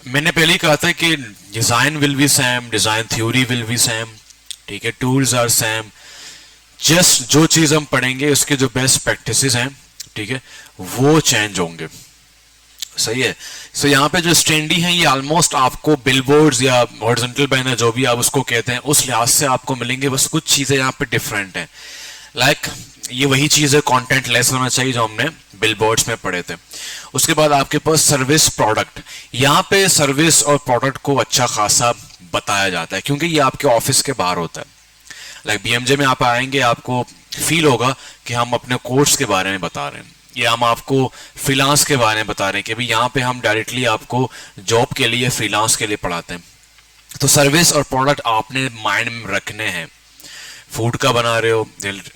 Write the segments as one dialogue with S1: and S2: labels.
S1: मैंने पहले ही कहा था कि design will be same, design theory will be same, ठीक है, टूल्स आर सेम, जस्ट जो चीज हम पढ़ेंगे उसके जो बेस्ट प्रैक्टिसेस हैं, ठीक है, वो चेंज होंगे। सही है। सो यहाँ पे जो स्टैंडी हैं ये ऑलमोस्ट आपको बिलबोर्ड्स या हॉरिजॉन्टल बैनर जो भी आप उसको कहते हैं उस लिहाज से आपको मिलेंगे, बस कुछ चीजें यहाँ पे डिफरेंट हैं। लाइक ये वही चीज है, कंटेंट लेस होना चाहिए जो हमने बिलबोर्ड्स में पढ़े थे। उसके बाद आपके पास सर्विस प्रोडक्ट, यहाँ पे सर्विस और प्रोडक्ट को अच्छा खासा बताया जाता है क्योंकि ये आपके ऑफिस के बाहर होता है। लाइक बीएमजे में आप आएंगे, आपको फील होगा कि हम अपने कोर्स के बारे में बता रहे हैं या हम आपको फ्रीलांस के बारे में बता रहे हैं कि भाई यहाँ पे हम डायरेक्टली आपको जॉब के लिए, फ्रीलांस के लिए पढ़ाते हैं। तो सर्विस और प्रोडक्ट आपने माइंड में रखने हैं। फूड का बना रहे हो,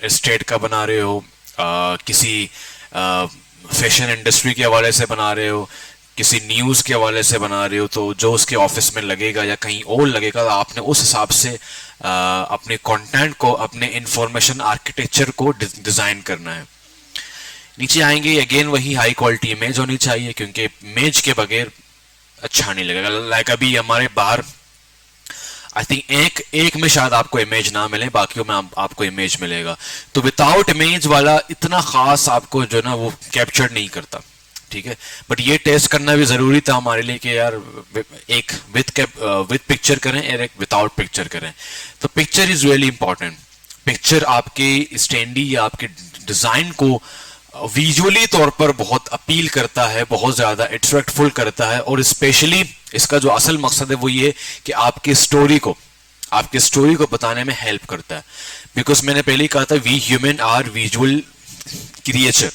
S1: एस्टेट का बना रहे हो, किसी फैशन इंडस्ट्री के हवाले से बना रहे हो, किसी न्यूज के हवाले से बना रहे हो, तो जो उसके ऑफिस में लगेगा या कहीं और लगेगा, तो आपने उस हिसाब से अपने कंटेंट को, अपने इंफॉर्मेशन आर्किटेक्चर को डिजाइन करना है। नीचे आएंगे, अगेन वही हाई क्वालिटी इमेज होनी चाहिए क्योंकि इमेज के बगैर अच्छा नहीं लगेगा। लाइक अभी हमारे बाहर आई थिंक एक में शायद आपको इमेज ना मिले, बाकियों में आपको इमेज मिलेगा। तो विदाउट इमेज वाला इतना खास आपको जो ना वो कैप्चर नहीं करता, ठीक है। बट ये टेस्ट करना भी जरूरी था हमारे लिए कि यार एक विद पिक्चर करें और एक विदाउट पिक्चर करें। तो picture is really important. Picture आपके स्टैंडी या आपके डिजाइन को विजुअली तौर पर बहुत अपील करता है, बहुत ज्यादा अट्रैक्टफुल करता है, और स्पेशली इसका जो असल मकसद है वो ये कि आपकी स्टोरी को बताने में हेल्प करता है। बिकॉज मैंने पहले ही कहा था we human are visual creature,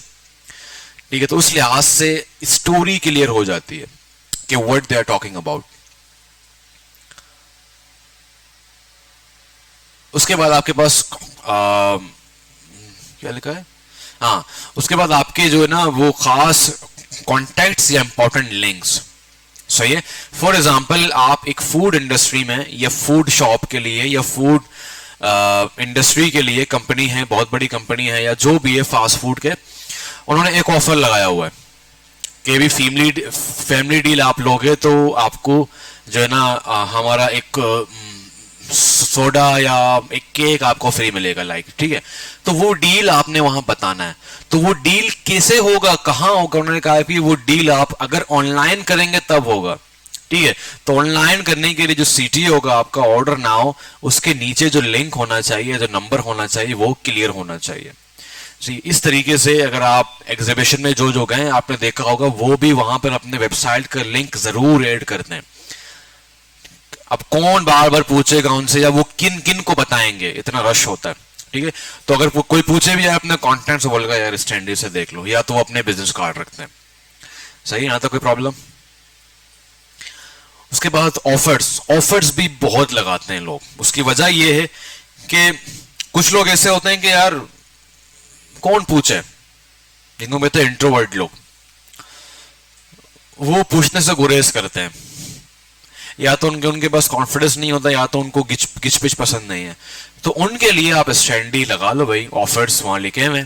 S1: ठीक है। तो उस लिहाज से स्टोरी क्लियर हो जाती है कि what they are talking about. उसके बाद आपके पास क्या लिखा है, हाँ, उसके बाद आपके जो है ना वो खास कॉन्टैक्ट्स या इंपॉर्टेंट लिंक्स। सही है। फॉर एग्जाम्पल आप एक फूड इंडस्ट्री में या फूड शॉप के लिए या फूड इंडस्ट्री के लिए कंपनी है, बहुत बड़ी कंपनी है या जो भी है फास्ट फूड के, उन्होंने एक ऑफर लगाया हुआ है कि भी फैमिली डील आप लोगे तो आपको जो है ना हमारा एक सोडा या एक केक आपको फ्री मिलेगा, लाइक, ठीक है। तो वो डील आपने वहां बताना है। तो वो डील कैसे होगा, कहां होगा, उन्होंने कहा कि वो डील आप अगर ऑनलाइन करेंगे तब होगा, ठीक है। तो ऑनलाइन करने के लिए जो सीटी होगा आपका, ऑर्डर नाउ, उसके नीचे जो लिंक होना चाहिए, जो नंबर होना चाहिए, वो क्लियर होना चाहिए। जी, इस तरीके से अगर आप एग्जीबिशन में जो गए आपने देखा होगा, वो भी वहां पर अपने वेबसाइट का लिंक जरूर ऐड करते हैं। अब कौन बार बार पूछेगा उनसे, या वो किन किन को बताएंगे, इतना रश होता है, ठीक है। तो अगर कोई पूछे भी अपने कंटेंट से, बोलेगा यार स्टैंडी से देख लो, या तो वो अपने बिजनेस कार्ड रखते हैं। सही, यहाँ तक कोई प्रॉब्लम। उसके बाद ऑफर्स भी बहुत लगाते हैं लोग। उसकी वजह ये है कि कुछ लोग ऐसे होते हैं कि यार कौन पूछे, जिनको में तो इंट्रोवर्ट लोग, वो पूछने से गुरेज करते हैं, या तो उनके पास कॉन्फिडेंस नहीं होता, या तो उनको गिच पिच पसंद नहीं है। तो उनके लिए आप स्टैंडी लगा लो भाई, ऑफर्स वहां लिखे हुए,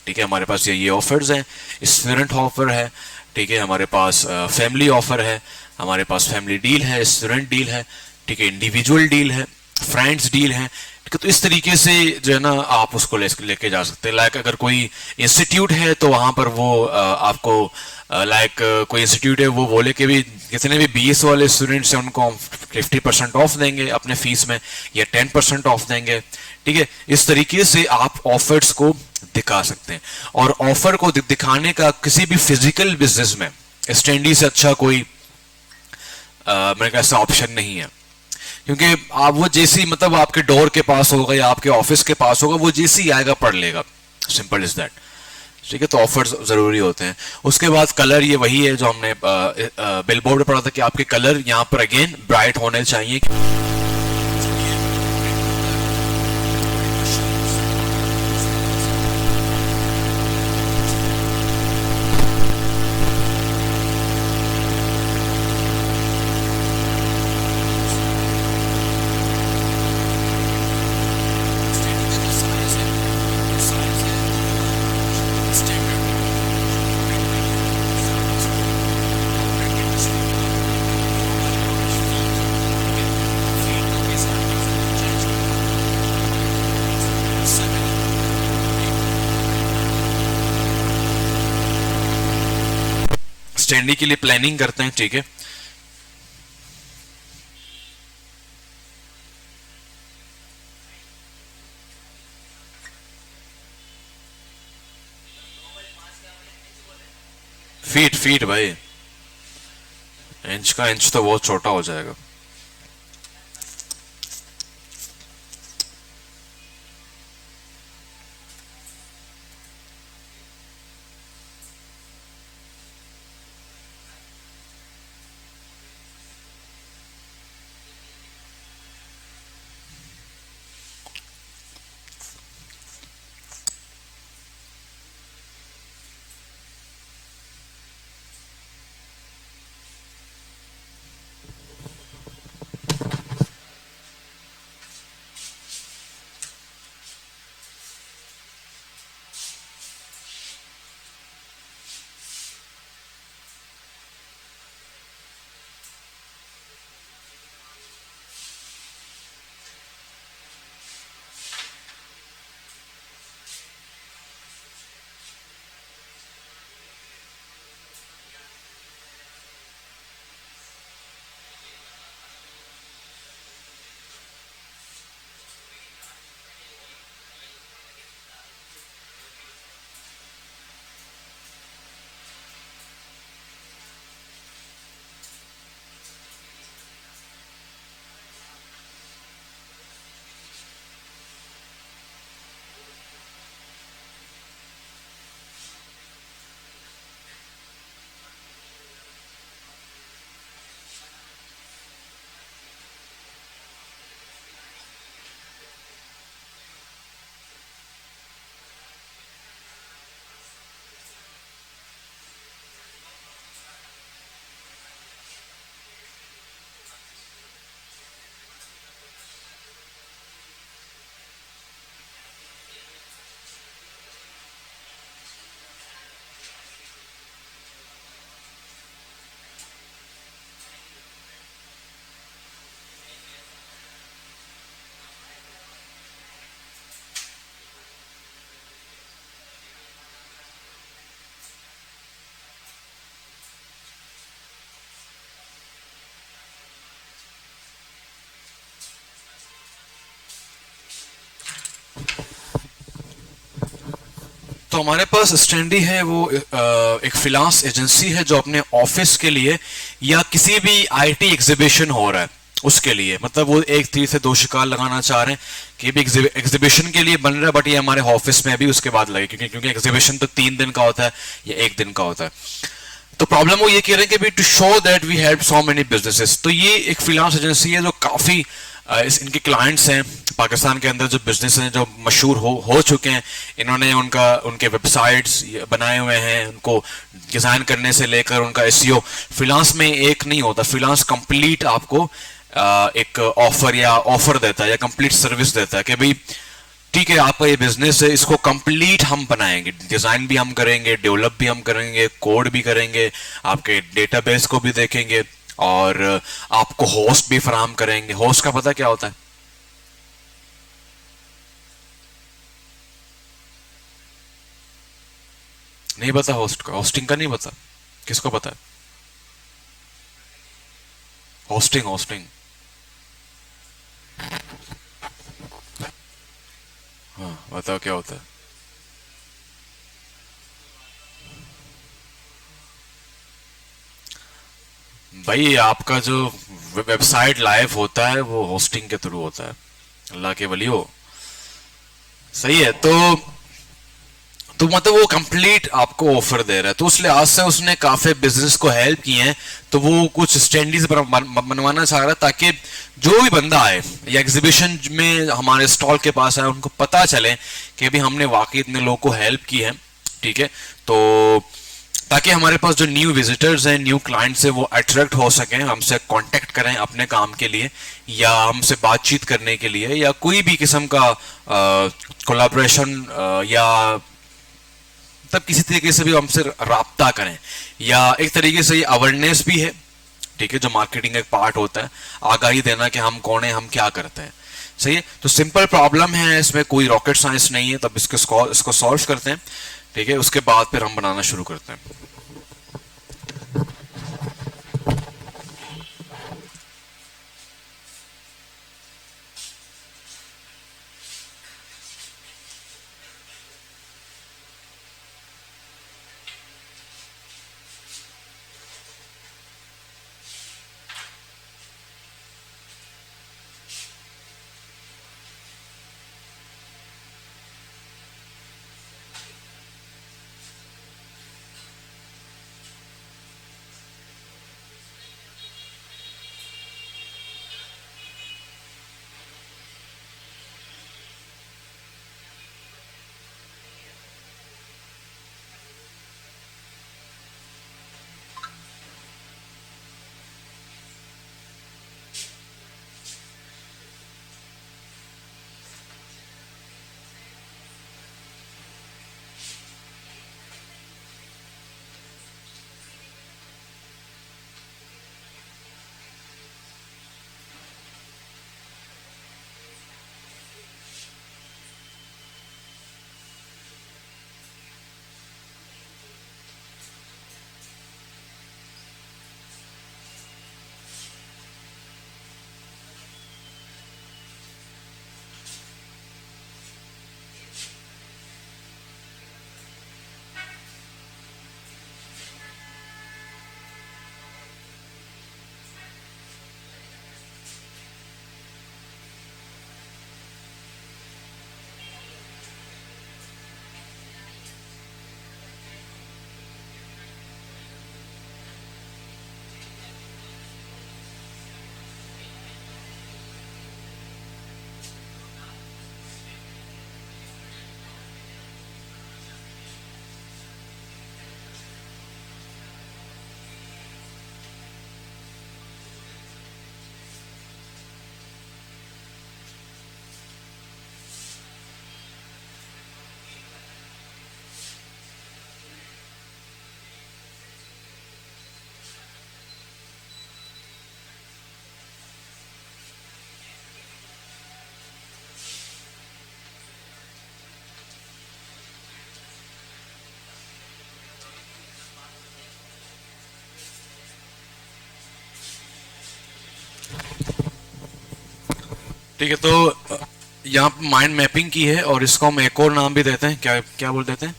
S1: ठीक है। हमारे पास ये ऑफर्स हैं, स्टूडेंट ऑफर है, ठीक है, हमारे पास फैमिली ऑफर है, हमारे पास फैमिली डील है, स्टूडेंट डील है, ठीक है, इंडिविजुअल डील है, फ्रेंड्स डील है, ठीक है। तो इस तरीके से जो है ना आप उसको लेके जा सकते हैं। लाइक अगर कोई इंस्टीट्यूट है तो वहां पर वो आपको लाइक कोई इंस्टीट्यूट है, वो बोले कि भी कितने भी बीएस वाले स्टूडेंट्स हैं उनको हम 50% ऑफ देंगे अपने फीस में, या 10% ऑफ देंगे, ठीक है। इस तरीके से आप ऑफर्स को दिखा सकते हैं। और ऑफर को दिखाने का किसी भी फिजिकल बिजनेस में स्टैंडी से अच्छा कोई मेरे ख्याल से ऑप्शन नहीं है, क्योंकि आप वो जैसी मतलब आपके डोर के पास होगा या आपके ऑफिस के पास होगा, वो जैसी आएगा पढ़ लेगा, सिंपल इज दैट, ठीक है। तो ऑफर्स जरूरी होते हैं। उसके बाद कलर, ये वही है जो हमने बिलबोर्ड पे पढ़ा था कि आपके कलर यहाँ पर अगेन ब्राइट होने चाहिए। स्टैंडी के लिए प्लानिंग करते हैं, ठीक है। फीट फीट भाई, इंच का इंच तो बहुत छोटा हो जाएगा। तो हमारे पास स्टैंडी है, वो एक फ्रीलांस एजेंसी है जो अपने ऑफिस के लिए या किसी भी आईटी एग्जीबिशन हो रहा है उसके लिए, मतलब वो एक तीर से दो शिकार लगाना चाह रहे हैं कि भी एग्जीबिशन के लिए बन रहा है, बट ये हमारे ऑफिस में भी उसके बाद लगे, क्योंकि एग्जीबिशन तो 3 दिन का होता है या 1 दिन का होता है। तो प्रॉब्लम वो ये कह रहे हैं कि to show that we help so many businesses. तो ये एक फ्रीलांस एजेंसी है जो काफी इनके क्लाइंट्स हैं पाकिस्तान के अंदर, जो बिजनेस हैं जो मशहूर हो चुके हैं। इन्होंने उनके वेबसाइट्स बनाए हुए हैं, उनको डिजाइन करने से लेकर उनका एसईओ। फ्रीलांस में एक नहीं होता, फ्रीलांस कंप्लीट आपको एक ऑफर देता है या कंप्लीट सर्विस देता है कि भाई ठीक है, आपका ये बिजनेस है, इसको कंप्लीट हम बनाएंगे, डिजाइन भी हम करेंगे, डेवलप भी हम करेंगे, कोड भी करेंगे, आपके डेटाबेस को भी देखेंगे और आपको होस्ट भी फराहम करेंगे। होस्ट का पता क्या होता है? नहीं पता होस्ट का? होस्टिंग का नहीं पता? किसको पता है? होस्टिंग होस्टिंग हाँ, बताओ क्या होता है? भाई आपका जो वेबसाइट लाइव होता है वो होस्टिंग के थ्रू होता है। अल्लाह के वली हो, सही है। तो मतलब वो कंप्लीट आपको ऑफर दे रहा है, तो उस लिहाज से उसने काफी बिजनेस को हेल्प किए हैं। तो वो कुछ स्टैंडीज बनवाना चाह रहा है ताकि जो भी बंदा आए या एग्जीबिशन में हमारे स्टॉल के पास आए, उनको पता चले कि भी हमने वाकई इतने लोगों को हेल्प की है, ठीक है। तो ताकि हमारे पास जो न्यू विजिटर्स हैं, न्यू क्लाइंट्स हैं, वो अट्रैक्ट हो सकें, हमसे कांटेक्ट करें अपने काम के लिए या हमसे बातचीत करने के लिए या कोई भी किस्म का कोलैबोरेशन या तब किसी तरीके से भी हमसे राब्ता करें। या एक तरीके से ये अवेयरनेस भी है, ठीक है, जो मार्केटिंग का एक पार्ट होता है, आगाही देना कि हम कौन है, हम क्या करते हैं, सही है। तो सिंपल प्रॉब्लम है, इसमें कोई रॉकेट साइंस नहीं है। तब इसको सॉल्व करते हैं, ठीक है, उसके बाद फिर हम बनाना शुरू करते हैं। ठीक है, तो यहाँ पे माइंड मैपिंग की है और इसको हम एक और नाम भी देते हैं, क्या क्या बोल देते हैं,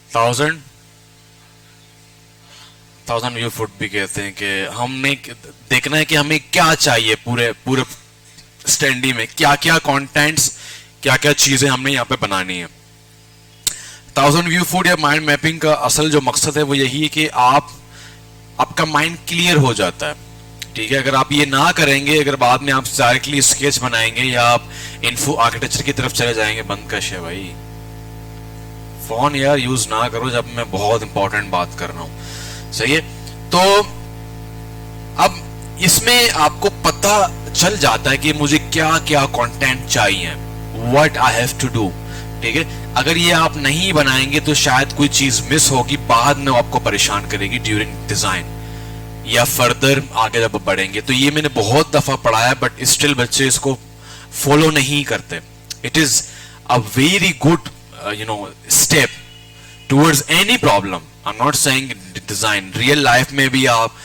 S1: 1000 व्यू फुट भी कहते हैं। कि हमने देखना है कि हमें क्या चाहिए, पूरे पूरे स्टैंडी में क्या क्या कंटेंट्स, क्या क्या चीजें हमने यहाँ पे बनानी है। 1000 व्यू फुट या माइंड मैपिंग का असल जो मकसद है वो यही है कि आपका माइंड क्लियर हो जाता है। ठीक है, अगर आप ये ना करेंगे, अगर बाद में आप डायरेक्टली स्केच बनाएंगे या आप इन्फो आर्किटेक्चर की तरफ चले जाएंगे, बंद कश है भाई, फोन यार यूज ना करो जब मैं बहुत इंपॉर्टेंट बात कर रहा हूं। सही है, तो अब इसमें आपको पता चल जाता है कि मुझे क्या क्या कंटेंट चाहिए, what I have to do. ठीक है, अगर ये आप नहीं बनाएंगे तो शायद कोई चीज मिस होगी, बाद में आपको परेशान करेगी ड्यूरिंग डिजाइन या फर्दर आगे जब बढ़ेंगे। तो ये मैंने बहुत दफा पढ़ा है, बट स्टिल बच्चे इसको फॉलो नहीं करते। It is a very good step towards any problem. I am not saying design, real life में भी आप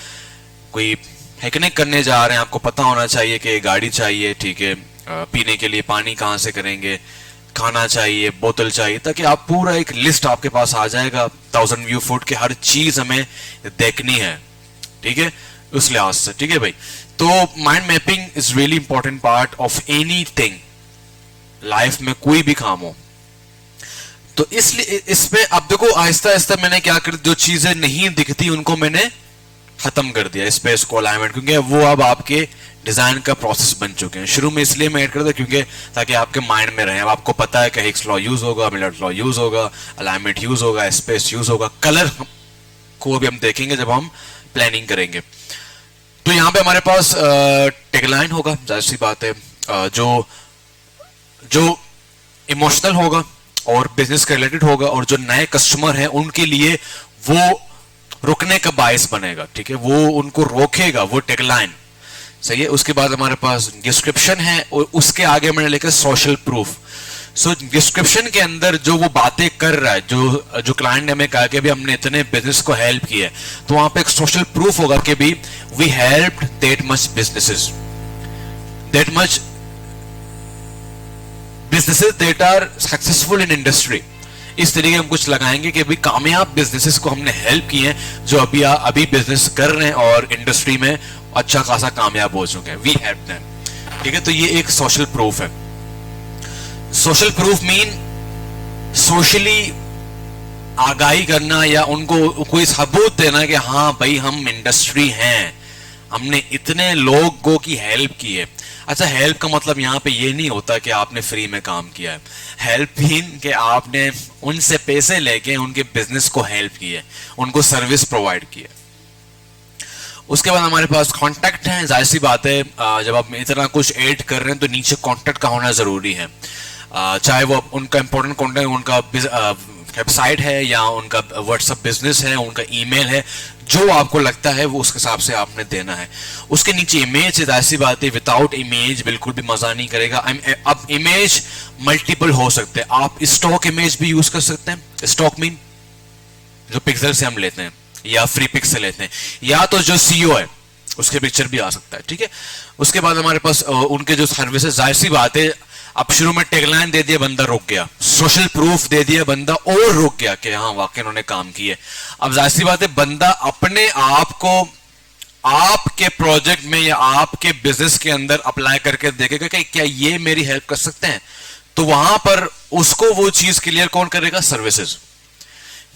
S1: कोई पिकनिक करने जा रहे हैं, आपको पता होना चाहिए कि गाड़ी चाहिए, ठीक है, पीने के लिए पानी कहाँ से करेंगे, खाना चाहिए, बोतल चाहिए, ताकि आप पूरा एक लिस्ट आपके पास आ जाएगा। 1000 व्यू फुट की हर चीज हमें देखनी है, ठीक है, उस लिहाज से। ठीक है भाई, तो mind mapping is really important part of anything, life में कोई भी काम हो। तो इसलिए इसमें अब देखो आहिस्ता आहिस्ता मैंने क्या कर, जो चीजें नहीं दिखती उनको मैंने खत्म कर दिया, स्पेस को अलाइनमेंट, क्योंकि वो अब आपके डिजाइन का प्रोसेस बन चुके हैं। शुरू में इसलिए मैं ऐड कर दिया क्योंकि ताकि आपके माइंड में रहे। अब आपको पता है कि हिग्स लॉ यूज होगा, मिलर लॉ यूज होगा, अलाइनमेंट यूज होगा, स्पेस यूज होगा, कलर को भी हम देखेंगे जब हम प्लानिंग करेंगे। तो यहां पे हमारे पास टैगलाइन होगा, जाहिर सी बात है, जो इमोशनल होगा और बिजनेस के रिलेटेड होगा, और जो नए कस्टमर हैं उनके लिए वो रुकने का बायस बनेगा। ठीक है, वो उनको रोकेगा, वो टैगलाइन। सही है, उसके बाद हमारे पास डिस्क्रिप्शन है और उसके आगे मैंने लिखा सोशल प्रूफ। सो डिस्क्रिप्शन के अंदर जो वो बातें कर रहा है, जो क्लाइंट ने हमें कहा कि भी हमने इतने बिजनेस को हेल्प किया है, तो वहां पे एक सोशल प्रूफ होगा कि भी we helped that much businesses that are successful in industry. इस तरीके हम कुछ लगाएंगे कि भी कामयाब बिजनेसेस को हमने हेल्प किए हैं, जो अभी बिजनेस कर रहे हैं और इंडस्ट्री में अच्छा खासा कामयाब हो चुके हैं, वी हेल्प देम। ठीक है, तो ये एक सोशल प्रूफ है। सोशल प्रूफ मीन सोशली आगाही करना या उनको कोई सबूत देना कि हाँ भाई हम इंडस्ट्री हैं, हमने इतने लोगों की हेल्प की है। अच्छा, हेल्प का मतलब यहाँ पे ये नहीं होता कि आपने फ्री में काम किया है, हेल्प मीन कि आपने उनसे पैसे लेके उनके बिजनेस को हेल्प किया है, उनको सर्विस प्रोवाइड की है। उसके बाद हमारे पास कॉन्टैक्ट है। जाहिर सी बात है, जब आप इतना कुछ ऐड कर रहे हैं तो नीचे कॉन्टैक्ट का होना जरूरी है, चाहे वो उनका इंपॉर्टेंट कॉन्टैक्ट, उनका वेबसाइट है या उनका व्हाट्सएप बिजनेस है, उनका ईमेल है, जो आपको लगता है वो उसके हिसाब से आपने देना है। उसके नीचे इमेज है, जाहिर सी बात है, विदाउट इमेज बिल्कुल भी मजा नहीं करेगा। अब इमेज मल्टीपल हो सकते हैं, आप स्टॉक इमेज भी यूज कर सकते हैं। स्टॉक मीन जो पिक्सल से हम लेते हैं या फ्री पिक से लेते हैं, या तो जो सीईओ है उसके पिक्चर भी आ सकता है। ठीक है, उसके बाद हमारे पास उनके जो सर्विसेज, जाहिर सी बात है, अब शुरू में टैगलाइन दे दिया, बंदा रुक गया, सोशल प्रूफ दे दिया, बंदा और रुक गया कि हाँ वाकई उन्होंने काम किए। अब जाहिर सी बात है, बंदा अपने आप को आपके प्रोजेक्ट में या आपके बिजनेस के अंदर अप्लाई करके देखेगा कि क्या ये मेरी हेल्प कर सकते हैं, तो वहां पर उसको वो चीज क्लियर कौन करेगा, सर्विसेज,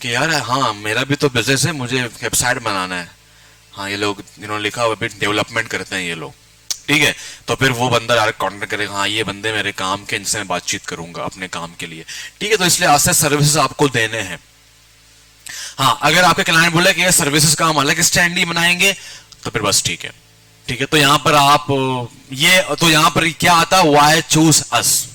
S1: कि यार हाँ मेरा भी तो बिजनेस है, मुझे वेबसाइट बनाना है, हाँ ये लोग इन्होंने लिखा हुआ डेवलपमेंट करते हैं ये लोग, ठीक है, तो फिर वो बंदा डायरेक्ट कॉन्टेक्ट करेगा, हाँ ये बंदे मेरे काम के, इनसे मैं बातचीत करूंगा अपने काम के लिए। ठीक है, तो इसलिए आज से सर्विसेज आपको देने हैं। हाँ, अगर आपके क्लाइंट बोले कि ये सर्विसेज का हम अलग स्टैंड बनाएंगे, तो फिर बस ठीक है। ठीक है, तो यहां पर आप तो यहां पर क्या आता है, व्हाई चूज अस।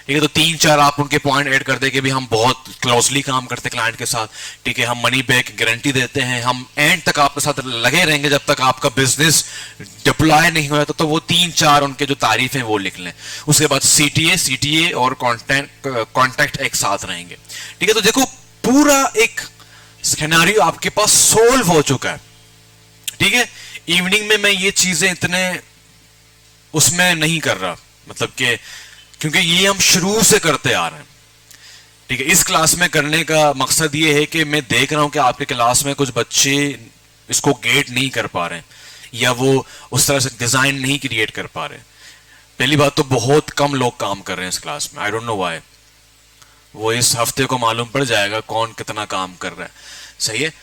S1: ठीक है, तो 3-4 आप उनके पॉइंट ऐड कर दे कि भी हम बहुत क्लोजली काम करते हैं क्लाइंट के साथ। ठीक है, हम मनी बैक गारंटी देते हैं, हम एंड तक आपके साथ लगे रहेंगे जब तक आपका बिजनेस डिप्लॉय नहीं हुआ। तो वो 3-4 उनके जो तारीफ हैं वो लिख लें। उसके बाद सीटीए और कॉन्टैक्ट एक साथ रहेंगे। ठीक है, तो देखो पूरा एक सिनेरियो आपके पास सोल्व हो चुका है। ठीक है, इवनिंग में मैं ये चीजें इतने उसमें नहीं कर रहा, मतलब कि क्योंकि ये हम शुरू से करते आ रहे हैं। ठीक है, इस क्लास में करने का मकसद ये है कि मैं देख रहा हूं कि आपके क्लास में कुछ बच्चे इसको गेट नहीं कर पा रहे हैं, या वो उस तरह से डिजाइन नहीं क्रिएट कर पा रहे। पहली बात तो बहुत कम लोग काम कर रहे हैं इस क्लास में, आई डोंट नो व्हाई। वो इस हफ्ते को मालूम पड़ जाएगा कौन कितना काम कर रहा है, सही है।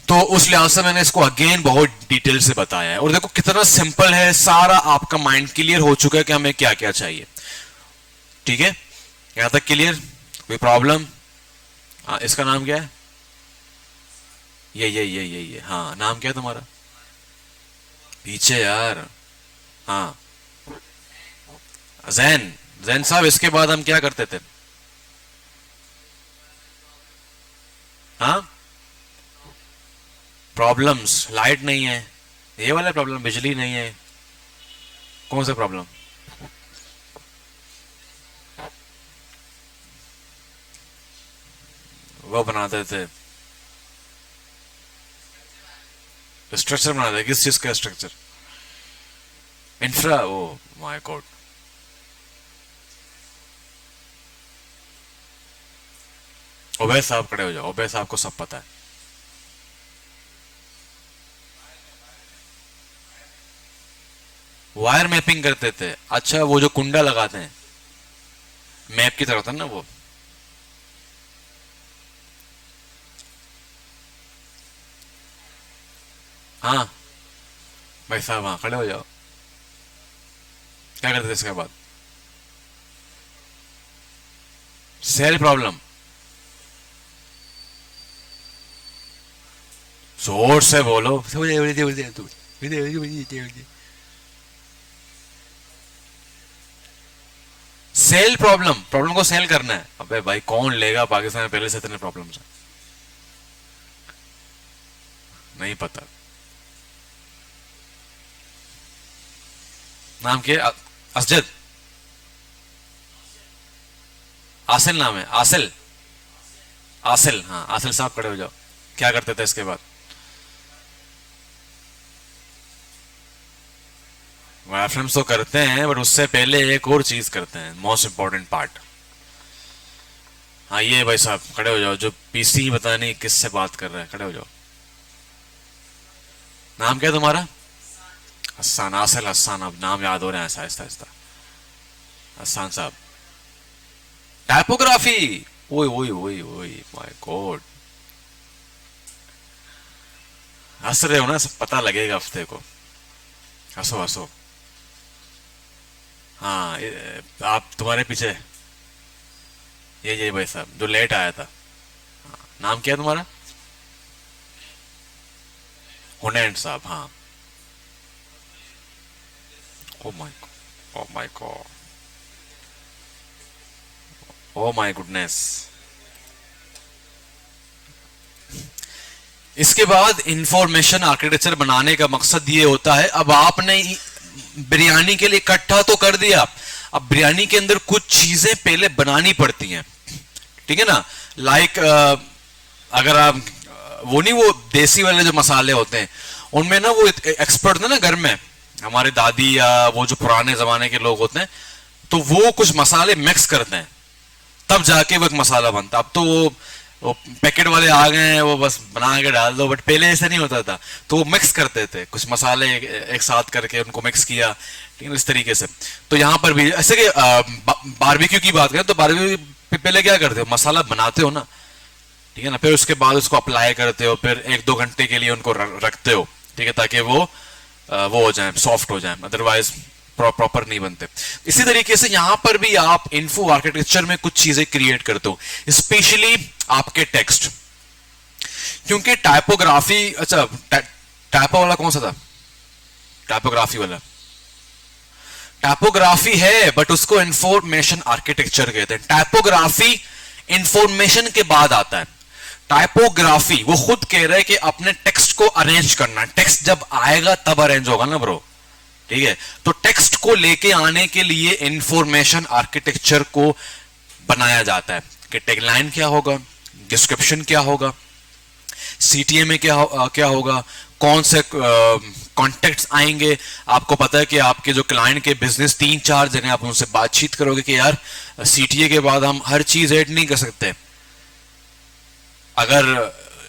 S1: तो उस लिहाज से मैंने इसको अगेन बहुत डिटेल से बताया है, और देखो कितना सिंपल है, सारा आपका माइंड क्लियर हो चुका है कि हमें क्या क्या चाहिए। ठीक है, यहां तक क्लियर? कोई प्रॉब्लम? इसका नाम क्या है? ये हाँ, नाम क्या है तुम्हारा? पीछे यार, हाँ, जैन। जैन साहब, इसके बाद हम क्या करते थे? हाँ, प्रॉब्लम्स। लाइट नहीं है, ये वाला प्रॉब्लम, बिजली नहीं है, कौन सा प्रॉब्लम? वो बनाते थे, स्ट्रक्चर बनाते थे। किस चीज का structure? Infra, oh my god. ओबे साहब खड़े हो जाओ, ओबे साहब को सब पता है। वायर मैपिंग करते थे, अच्छा, वो जो कुंडा लगाते हैं मैप की तरह होता है ना वो। हाँ भाई साहब, हाँ खड़े हो जाओ। क्या करते थे इसके बाद? सेल प्रॉब्लम, जोर से बोलो। सेल प्रॉब्लम, प्रॉब्लम को सेल करना है। अबे भाई, कौन लेगा पाकिस्तान में पहले से इतने प्रॉब्लम्स हैं? नहीं पता। नाम क्या है? असजद, आसिल नाम है, आसिल। आसिल, हाँ, आसिल साहब खड़े हो जाओ। क्या करते थे इसके बाद? वायरफ्रेम्स तो करते हैं, बट उससे पहले एक और चीज करते हैं, मोस्ट इंपॉर्टेंट पार्ट। हाँ, ये भाई साहब खड़े हो जाओ, जो पीसी पता नहीं किससे बात कर रहा है, खड़े हो जाओ। नाम क्या है तुम्हारा? हसान, आसिल हसान। अब नाम याद हो रहे हैं आहिस्ता आहिस्ता। हसान साहब, टाइपोग्राफी। ओए ओए ओए ओए माय गॉड, हंस रहे हो ना? सब पता लगेगा हफ्ते को, हंसो हंसो। हाँ, आप तुम्हारे पीछे ये भाई साहब जो लेट आया था। नाम क्या है तुम्हारा? हुनैन साहब, हाँ। Oh my, O my God, oh my goodness. इसके बाद इंफॉर्मेशन आर्किटेक्चर बनाने का मकसद ये होता है, अब आपने बिरयानी के लिए इकट्ठा तो कर दिया, अब बिरयानी के अंदर कुछ चीजें पहले बनानी पड़ती हैं। ठीक है ना? लाइक अगर आप वो नहीं, वो देसी वाले जो मसाले होते हैं उनमें ना, वो एक्सपर्ट है ना घर में, हमारे दादी या वो जो पुराने जमाने के लोग होते हैं, तो वो कुछ मसाले मिक्स करते हैं, तब जाके वो एक मसाला बनता। अब तो वो पैकेट वाले आ गए हैं, वो बस बना के डाल दो, बट पहले ऐसा नहीं होता था। तो वो मिक्स करते थे कुछ मसाले एक साथ करके, उनको मिक्स किया, ठीक है, इस तरीके से। तो यहाँ पर भी ऐसे कि बारबेक्यू की बात करें तो बारबेक्यू पहले क्या करते हो? मसाला बनाते हो ना, ठीक है ना, फिर उसके बाद उसको अप्लाई करते हो, फिर 1-2 घंटे के लिए उनको रखते हो, ठीक है, ताकि वो हो जाए, सॉफ्ट हो जाए, अदरवाइज प्रॉपर नहीं बनते। इसी तरीके से यहां पर भी आप इन्फो आर्किटेक्चर में कुछ चीजें क्रिएट करते हो, स्पेशली आपके टेक्स्ट, क्योंकि टाइपोग्राफी, अच्छा टाइपो वाला कौन सा था? टाइपोग्राफी वाला टाइपोग्राफी है, बट उसको इंफॉर्मेशन आर्किटेक्चर कहते हैं। टाइपोग्राफी इंफॉर्मेशन के बाद आता है। टाइपोग्राफी वो खुद कह रहे हैं कि अपने टेक्स्ट को अरेंज करना, टेक्स्ट जब आएगा तब अरेंज होगा ना ब्रो, ठीक है। तो टेक्स्ट को लेके आने के लिए इंफॉर्मेशन आर्किटेक्चर को बनाया जाता है कि टैगलाइन क्या होगा, डिस्क्रिप्शन क्या होगा, सीटीए में क्या होगा, कौन से कॉन्टेक्ट्स आएंगे, आपको पता है कि आपके जो क्लाइंट के बिजनेस 3-4 जगह आप उनसे बातचीत करोगे कि यार सीटीए के बाद हम हर चीज ऐड नहीं कर सकते, अगर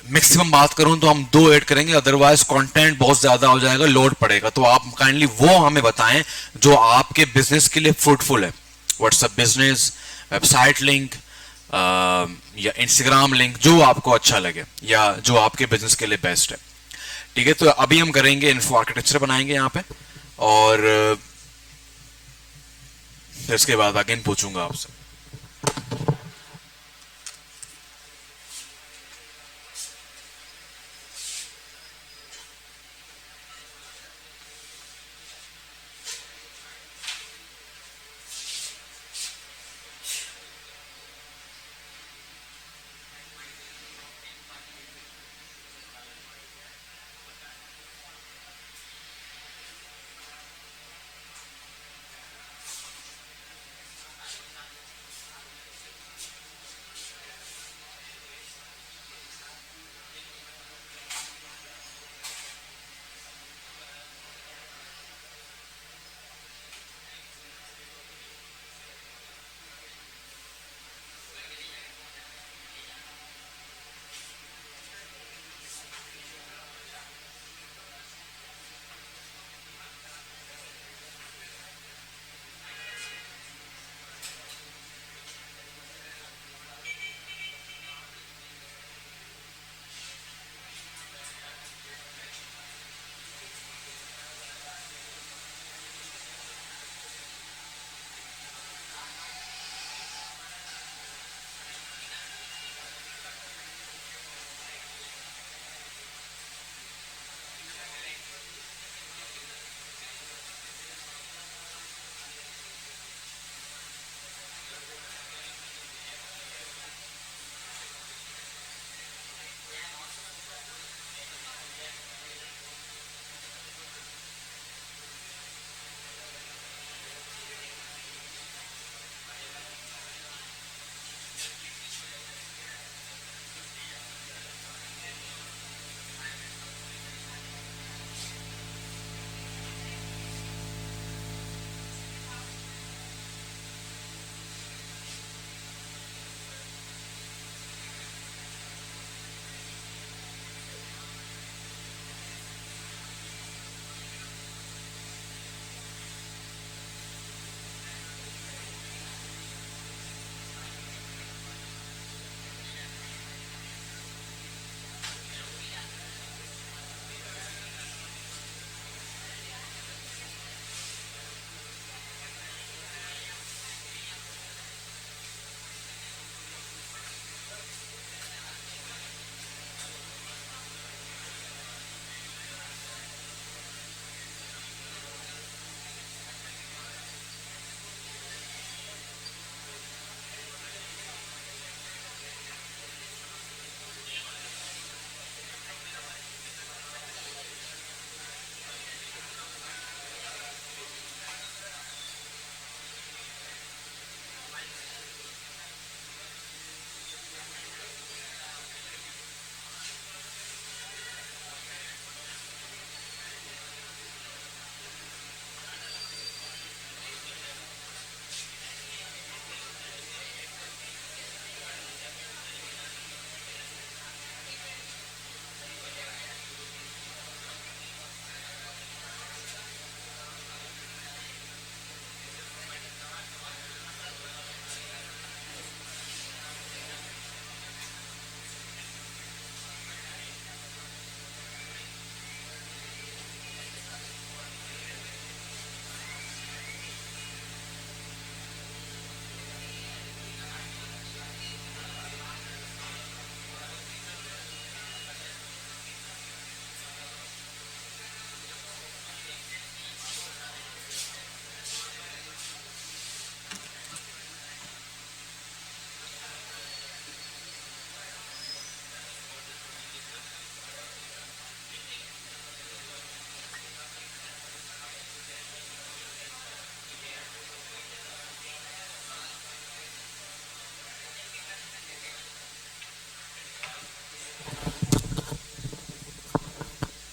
S1: मैक्सिमम बात करूं तो हम 2 ऐड करेंगे, अदरवाइज कंटेंट बहुत ज्यादा हो जाएगा, लोड पड़ेगा। तो आप काइंडली वो हमें बताएं जो आपके बिजनेस के लिए फ्रूटफुल है, व्हाट्सएप बिजनेस, वेबसाइट लिंक या इंस्टाग्राम लिंक, जो आपको अच्छा लगे या जो आपके बिजनेस के लिए बेस्ट है। ठीक है, तो अभी हम करेंगे इन्फो आर्किटेक्चर बनाएंगे यहाँ पे, और फिर इसके बाद अगेन पूछूंगा आपसे।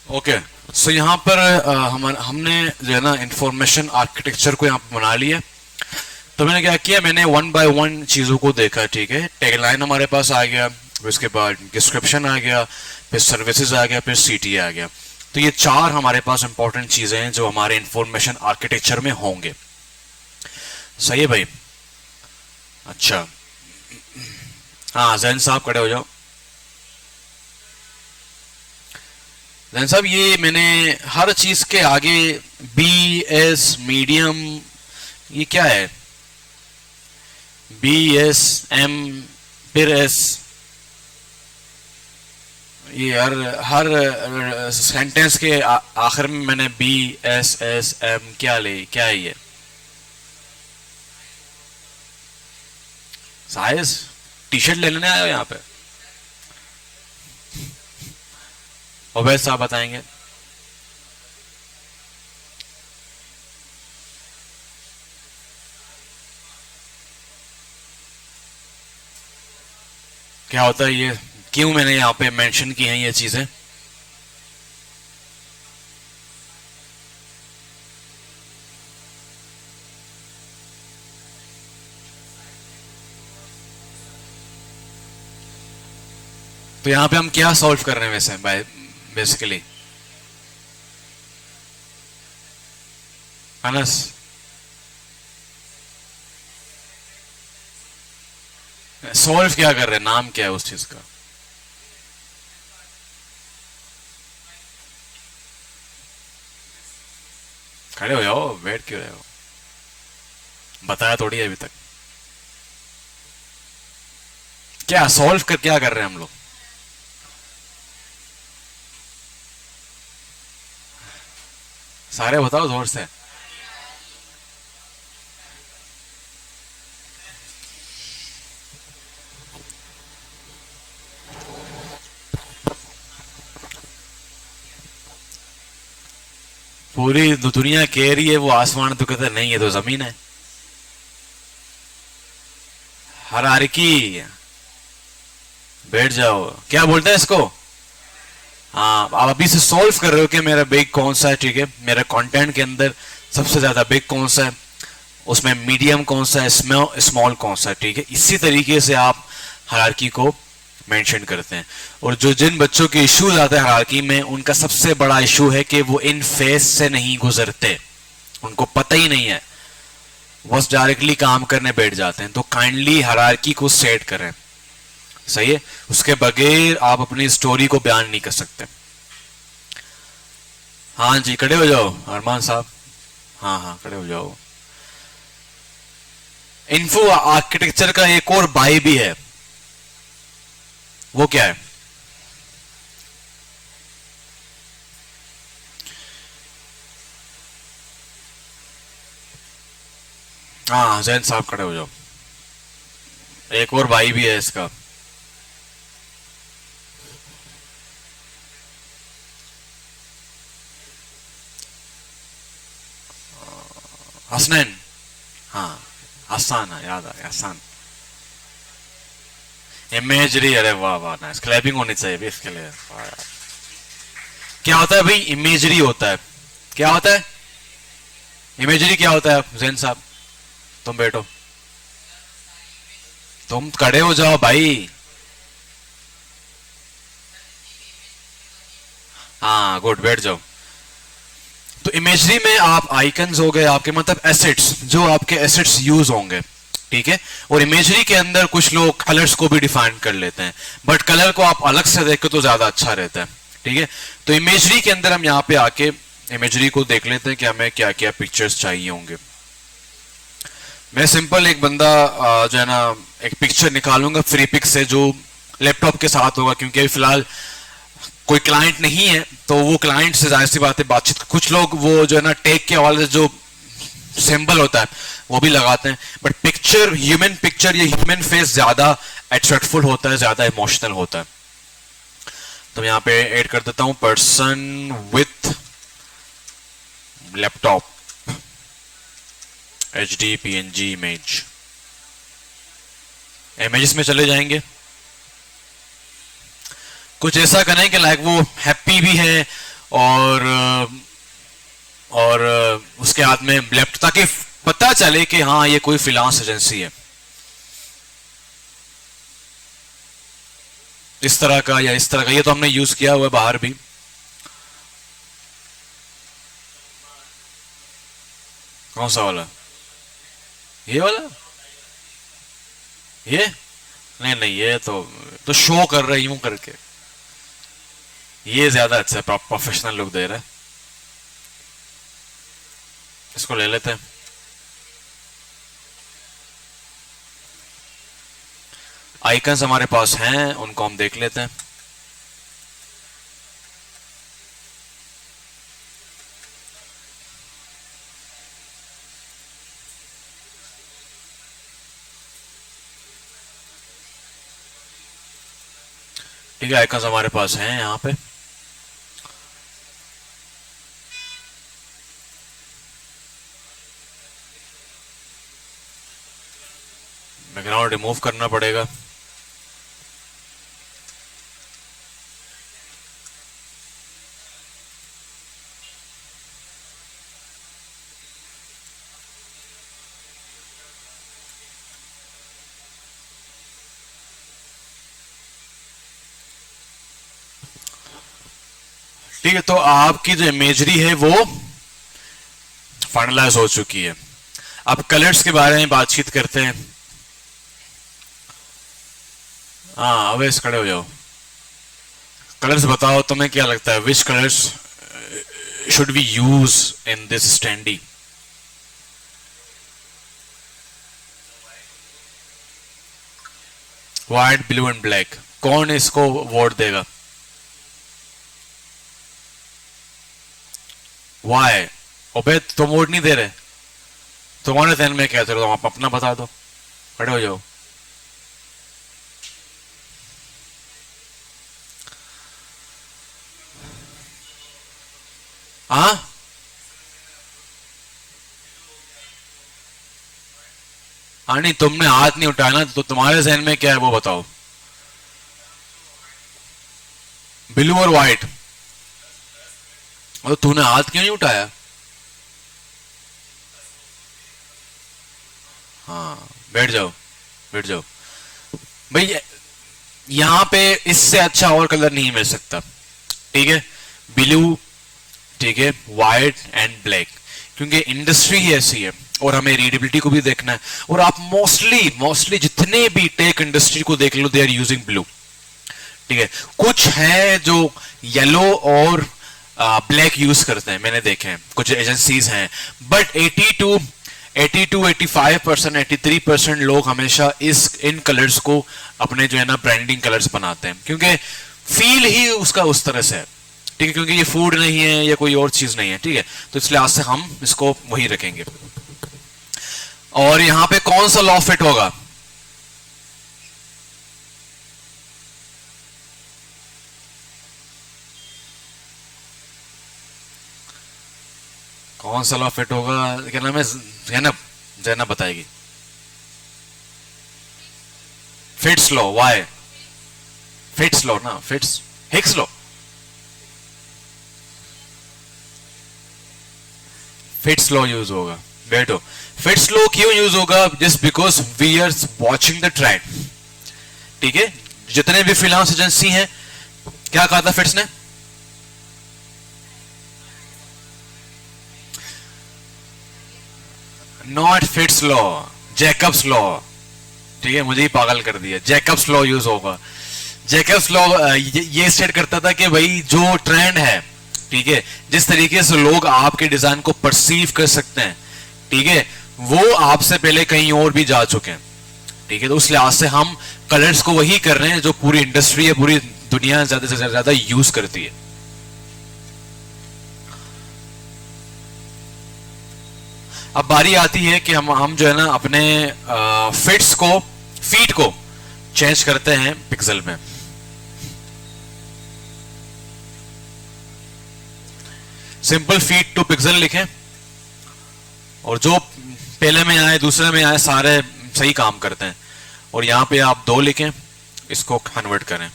S1: ओके सो यहाँ पर हमने जो है ना इंफॉर्मेशन आर्किटेक्चर को यहाँ पर बना लिया। तो मैंने क्या किया, मैंने वन बाय वन चीज़ों को देखा, ठीक है। टैगलाइन हमारे पास आ गया, फिर उसके बाद डिस्क्रिप्शन आ गया, फिर सर्विसेज आ गया, फिर सीटी आ गया। तो ये चार हमारे पास इंपॉर्टेंट चीज़ें हैं जो हमारे इंफॉर्मेशन आर्किटेक्चर में होंगे। सही है भाई? अच्छा, हाँ जैन साहब खड़े हो जाओ। जैन साहब, ये मैंने हर चीज के आगे बी एस मीडियम, ये क्या है? बी एस एम फिर एस, ये हर सेंटेंस के आखिर में मैंने बी एस एस एम क्या है ये? साइज टी शर्ट ले लेने आए हो यहाँ पे? ओबैद साहब बताएंगे। क्या होता है ये, क्यों मैंने यहाँ पे मेंशन की हैं ये चीजें? तो यहाँ पे हम क्या सॉल्व कर रहे हैं वैसे बाय बेसिकली? अनस, सॉल्व क्या कर रहे हैं? नाम क्या है उस चीज का? खड़े हो जाओ, बैठ क्यों रहे हो? बताया थोड़ी है अभी तक। क्या सॉल्व कर क्या कर रहे हैं हम लोग? सारे बताओ जोर से। पूरी दुनिया कह रही है वो आसमान, तो कहते नहीं, ये तो जमीन है। हायरार्की, बैठ जाओ। क्या बोलते हैं इसको? हाँ, आप अभी से सॉल्व कर रहे हो कि मेरा बिग कौन सा है, ठीक है। मेरे कंटेंट के अंदर सबसे ज्यादा बिग कौन सा है, उसमें मीडियम कौन सा है, स्मॉल कौन सा है, ठीक है। इसी तरीके से आप हायरार्की को मेंशन करते हैं। और जिन बच्चों के इश्यूज आते हैं हायरार्की में, उनका सबसे बड़ा इशू है कि वो इन फेज से नहीं गुजरते, उनको पता ही नहीं है, बस डायरेक्टली काम करने बैठ जाते हैं। तो काइंडली हायरार्की को सेट करें, सही है। उसके बगैर आप अपनी स्टोरी को बयान नहीं कर सकते। हाँ जी, खड़े हो जाओ अरमान साहब। हाँ हाँ, खड़े हो जाओ। इन्फो आर्किटेक्चर का एक और बाई भी है, वो क्या है? हाँ जैन साहब खड़े हो जाओ। एक और भाई भी है इसका। हसनैन, हाँ आसान है, याद आ गया, आसान। इमेजरी, अरे वाह वाह, नाइस, क्लैपिंग होनी चाहिए भी इसके लिए। क्या होता है भाई? इमेजरी होता है। क्या होता है इमेजरी? क्या होता है जैन साहब? तुम बैठो, तुम खड़े हो जाओ भाई। हाँ गुड, बैठ जाओ। तो इमेजरी में आप आइकन्स हो गए आपके, मतलब एसेट्स, जो आपके एसेट्स यूज होंगे, ठीक है। और इमेजरी के अंदर कुछ लोग कलर्स को भी डिफाइन कर लेते हैं, बट कलर को आप अलग से देखो तो ज्यादा अच्छा रहता है, ठीक है। तो इमेजरी के अंदर हम यहाँ पे आके इमेजरी को देख लेते हैं कि हमें क्या क्या पिक्चर्स चाहिए होंगे। मैं सिंपल एक बंदा जो है ना, एक पिक्चर निकालूंगा फ्री पिक से, जो लैपटॉप के साथ होगा, क्योंकि अभी फिलहाल कोई क्लाइंट नहीं है, तो वो क्लाइंट से जाहिर सी बात है बातचीत। कुछ लोग वो जो है ना टेक के हवाले से जो सिंबल होता है वो भी लगाते हैं, बट पिक्चर, ह्यूमन पिक्चर या ह्यूमन फेस ज्यादा अट्रैक्टफुल होता है, ज्यादा इमोशनल होता है। तो यहाँ पे ऐड कर देता हूं person with laptop, HD PNG image. Images में चले जाएंगे, कुछ ऐसा करें कि लाइक वो हैप्पी भी है और उसके हाथ में लेफ्ट, ताकि पता चले कि हाँ ये कोई फ्रीलांस एजेंसी है, इस तरह का या इस तरह का। ये तो हमने यूज किया हुआ है बाहर भी। कौन सा वाला? ये वाला? ये नहीं नहीं, ये तो शो कर रहा है यूं करके। ये ज्यादा अच्छा प्रोफेशनल लुक दे रहा है। इसको ले लेते हैं। आइकन्स हमारे पास हैं, उनको हम देख लेते हैं। ठीक है, आइकन्स हमारे पास हैं यहाँ पे। बैकग्राउंड रिमूव करना पड़ेगा। ठीक है, तो आपकी जो इमेजरी है वो फाइनलाइज हो चुकी है। अब कलर्स के बारे में बातचीत करते हैं। हाँ अवेश, खड़े हो जाओ। कलर्स बताओ, तुम्हें क्या लगता है which colours should we use in this standee? White, blue and black. कौन इसको वोट देगा? वाई? ओबे तुम वोट नहीं दे रहे, तुम्हारे ध्यान में क्या? चलो तुम आप अपना बता दो, खड़े हो जाओ। हाँ हाँ, नहीं तुमने हाथ नहीं उठाया ना, तो तुम्हारे जहन में क्या है वो बताओ। ब्लू और व्हाइट? तो तूने हाथ क्यों नहीं उठाया? हाँ बैठ जाओ, बैठ जाओ भाई। यहां पे इससे अच्छा और कलर नहीं मिल सकता। ठीक है, ब्लू, ठीक है, व्हाइट एंड ब्लैक, क्योंकि इंडस्ट्री ही ऐसी है और हमें रीडेबिलिटी को भी देखना है। और आप मोस्टली मोस्टली जितने भी टेक इंडस्ट्री को देख लो, दे आर यूजिंग ब्लू। ठीक है, कुछ है जो येलो और ब्लैक यूज करते हैं, मैंने देखे हैं, कुछ एजेंसीज हैं, बट 85%, 83% लोग हमेशा इन कलर्स को अपने जो है ना ब्रांडिंग कलर्स बनाते हैं, क्योंकि फील ही उसका उस तरह से है। ठीक है, क्योंकि ये फूड नहीं है या कोई और चीज नहीं है। ठीक है, तो इसलिए आज से हम इसको वही रखेंगे। और यहां पे कौन सा लॉ फिट होगा? कौन सा लॉ फिट होगा? क्या नाम है? जैनब, जैनब बताएगी। Fitts law. Why? Fitts law ना, Fitts Hick's law. Fitts law use होगा। बैठो, फिट्स लॉ क्यों यूज होगा? Just because we are watching the trend. ठीक है, जितने भी फ्रीलांस एजेंसी हैं, क्या कहा था फिट्स ने? Not fits law, Jacobs law. ठीक है, मुझे ही पागल कर दिया। जैकब्स लॉ यूज होगा। जैकब्स लॉ ये स्टेट करता था कि भाई जो ट्रेंड है, ठीक है, जिस तरीके से लोग आपके डिजाइन को परसीव कर सकते हैं, ठीक है, वो आपसे पहले कहीं और भी जा चुके हैं। ठीक है, तो उस लिहाज से हम कलर्स को वही कर रहे हैं जो पूरी इंडस्ट्री है, पूरी दुनिया ज्यादा से ज्यादा यूज करती है। अब बारी आती है कि हम जो है ना अपने फीट को चेंज करते हैं पिक्सल में। सिंपल फीट टू पिक्सल लिखें, और जो पहले में आए दूसरे में आए सारे सही काम करते हैं। और यहां पे आप 2 लिखें, इसको कन्वर्ट करें।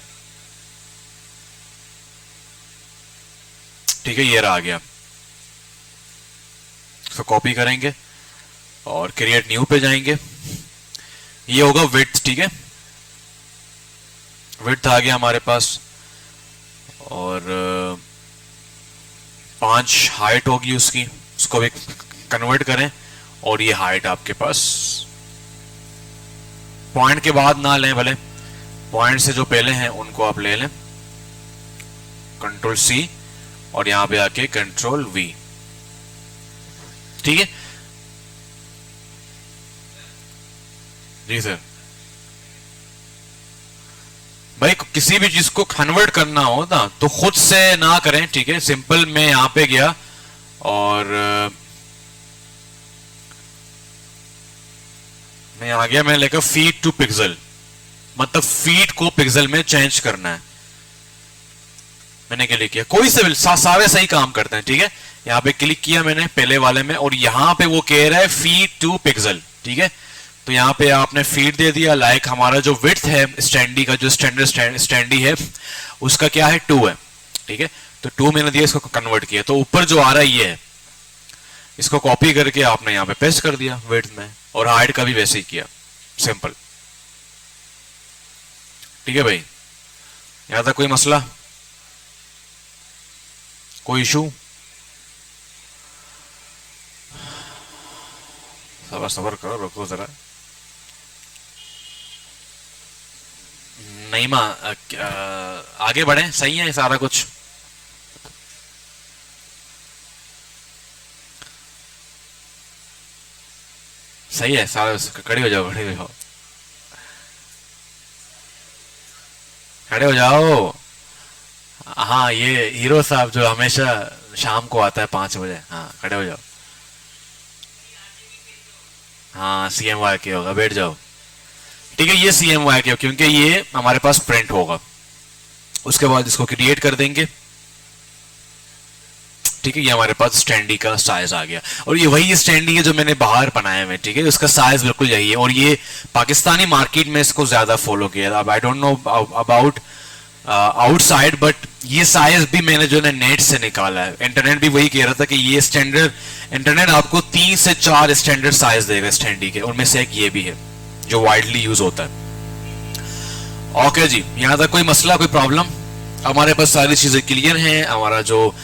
S1: ठीक है, ये रहा आ गया। इसको कॉपी करेंगे और क्रिएट न्यू पे जाएंगे, ये होगा विड्थ। ठीक है, विड्थ आ गया हमारे पास, और 5 हाइट होगी उसकी, उसको भी कन्वर्ट करें, और ये हाइट आपके पास, पॉइंट के बाद ना लें भले, पॉइंट से जो पहले हैं उनको आप ले लें, कंट्रोल सी और यहां पे आके कंट्रोल वी। ठीक है जी सर। भाई किसी भी चीज को कन्वर्ट करना हो ना तो खुद से ना करें, ठीक है। सिंपल मैं यहां पे गया और मैं आ गया, मैंने लिखा फीट टू पिक्सल, मतलब फीट को पिक्सल में चेंज करना है। मैंने क्लिक किया, कोई से सारे सही काम करते हैं, ठीक है। यहां पे क्लिक किया मैंने पहले वाले में, और यहां पे वो कह रहा है फीट टू पिक्सल, ठीक है। तो यहां पे आपने फीट दे दिया, लाइक हमारा जो विड्थ है स्टैंडी का, जो स्टैंडर्ड स्टैंडी है उसका क्या है 2 है, ठीक है। तो 2 मैंने दिया, इसको कन्वर्ट किया, तो ऊपर जो आ रहा है ये है, इसको कॉपी करके आपने यहां पे पेस्ट कर दिया विड्थ में, और हाइट का भी वैसे ही किया, सिंपल। ठीक है भाई, यहां तक कोई मसला, कोई इशू? सबर सबर करो, रुको जरा। नहीं मां, आगे बढ़े, सही है सारा कुछ? सही है सारा, खड़े हो जाओ, खड़े हो जाओ, खड़े हो जाओ। हाँ, ये हीरो साहब जो हमेशा शाम को आता है 5 बजे, हाँ खड़े हो जाओ। हाँ CMY के होगा, बैठ जाओ। ठीक है, ये CMY के, क्योंकि ये हमारे पास प्रिंट होगा। उसके बाद इसको क्रिएट कर देंगे, ठीक है। ये हमारे पास स्टैंडी का साइज आ गया, और ये वही स्टैंडी है जो मैंने बाहर बनाया है, ठीक है। उसका साइज बिल्कुल यही है, और ये पाकिस्तानी मार्केट में इसको ज्यादा फॉलो किया। अब I don't know about outside, but ये साइज भी मैंने जो है नेट से निकाला है। इंटरनेट भी वही कह रहा था कि ये स्टैंडर्ड, इंटरनेट आपको 3 से 4 स्टैंडर्ड साइज देगा स्टैंडी के, उनमें से एक ये भी है जो वाइडली यूज होता है। ओके जी, यहां तक कोई मसला, कोई प्रॉब्लम? हमारे पास सारी चीजें क्लियर हैं। हमारा जो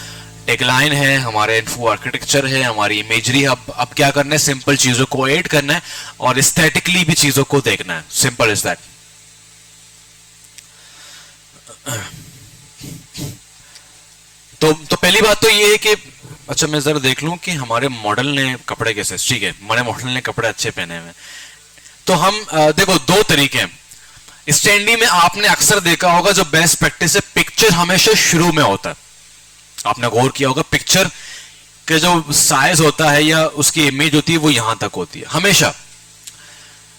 S1: टेगलाइन है, हमारे इन्फो आर्किटेक्चर है, हमारी इमेजरी है। अब क्या करना है, सिंपल चीजों को ऐड करना है और एस्थेटिकली भी चीजों को देखना है, सिंपल इज दैट। तो पहली बात तो ये है कि, अच्छा मैं जरा देख लूं कि हमारे मॉडल ने कपड़े कैसे, ठीक है हमारे मॉडल ने कपड़े अच्छे पहने हुए। तो हम देखो 2 तरीके हैं स्टैंडी में। आपने अक्सर देखा होगा जो बेस्ट प्रैक्टिस है, पिक्चर हमेशा शुरू में होता है। आपने गौर किया होगा पिक्चर के जो साइज होता है या उसकी इमेज होती है वो यहां तक होती है, हमेशा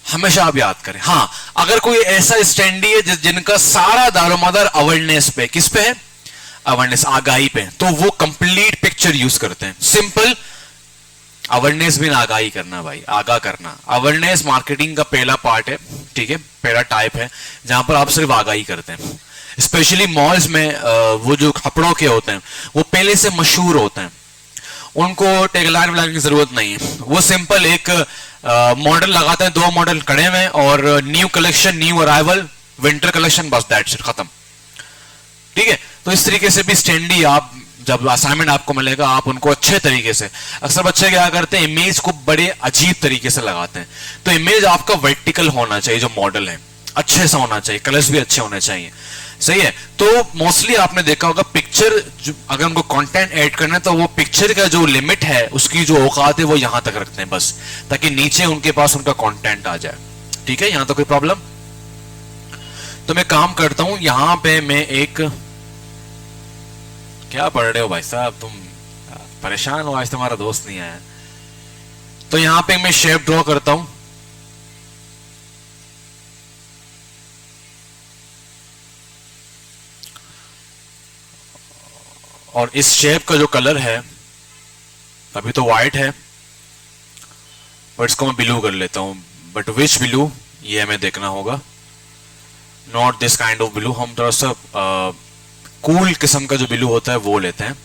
S1: हमेशा आप याद करें। हाँ, अगर कोई ऐसा स्टैंडी है जिनका सारा दारोमदार अवेयरनेस पे, किस पे है, अवेयरनेस, आगाही पे, तो वो कंप्लीट पिक्चर यूज करते हैं। सिंपल, अवेयरनेस भी ना आगाही करना भाई, आगाह करना। अवेयरनेस मार्केटिंग का पहला पार्ट है, ठीक है, पहला टाइप है जहां पर आप सिर्फ आगाही करते हैं। स्पेशली मॉल्स में वो जो कपड़ों के होते हैं वो पहले से मशहूर होते हैं, उनको टैगलाइन वगैरह की जरूरत नहीं है। वो सिंपल एक मॉडल लगाते हैं, 2 मॉडल खड़े हुए और new collection, new arrival, winter collection, बस दैट्स इट, खत्म। ठीक है, तो इस तरीके से भी स्टैंडी, आप जब असाइनमेंट आपको मिलेगा आप उनको अच्छे तरीके से, अक्सर बच्चे क्या करते हैं इमेज को बड़े अजीब तरीके से लगाते हैं। तो इमेज आपका वर्टिकल होना चाहिए, जो मॉडल है अच्छे से होना चाहिए, कलर्स भी अच्छे होने चाहिए, सही है। तो मोस्टली आपने देखा होगा पिक्चर, अगर उनको कंटेंट ऐड करना है तो वो पिक्चर का जो लिमिट है, उसकी जो औकात है वो यहां तक रखते हैं बस, ताकि नीचे उनके पास उनका कंटेंट आ जाए। ठीक है, यहां तो कोई प्रॉब्लम? तो मैं काम करता हूं, यहां पे मैं एक, क्या पढ़ रहे हो भाई साहब तुम, परेशान हो आज, तुम्हारा दोस्त नहीं आया। तो यहां पे मैं शेप ड्रॉ करता हूं, और इस शेप का जो कलर है अभी तो व्हाइट है, बट इसको मैं ब्लू कर लेता हूं। बट विच ब्लू, ये हमें देखना होगा, not this kind of blue. हम थोड़ा सा कूल किस्म का जो ब्लू होता है वो लेते हैं,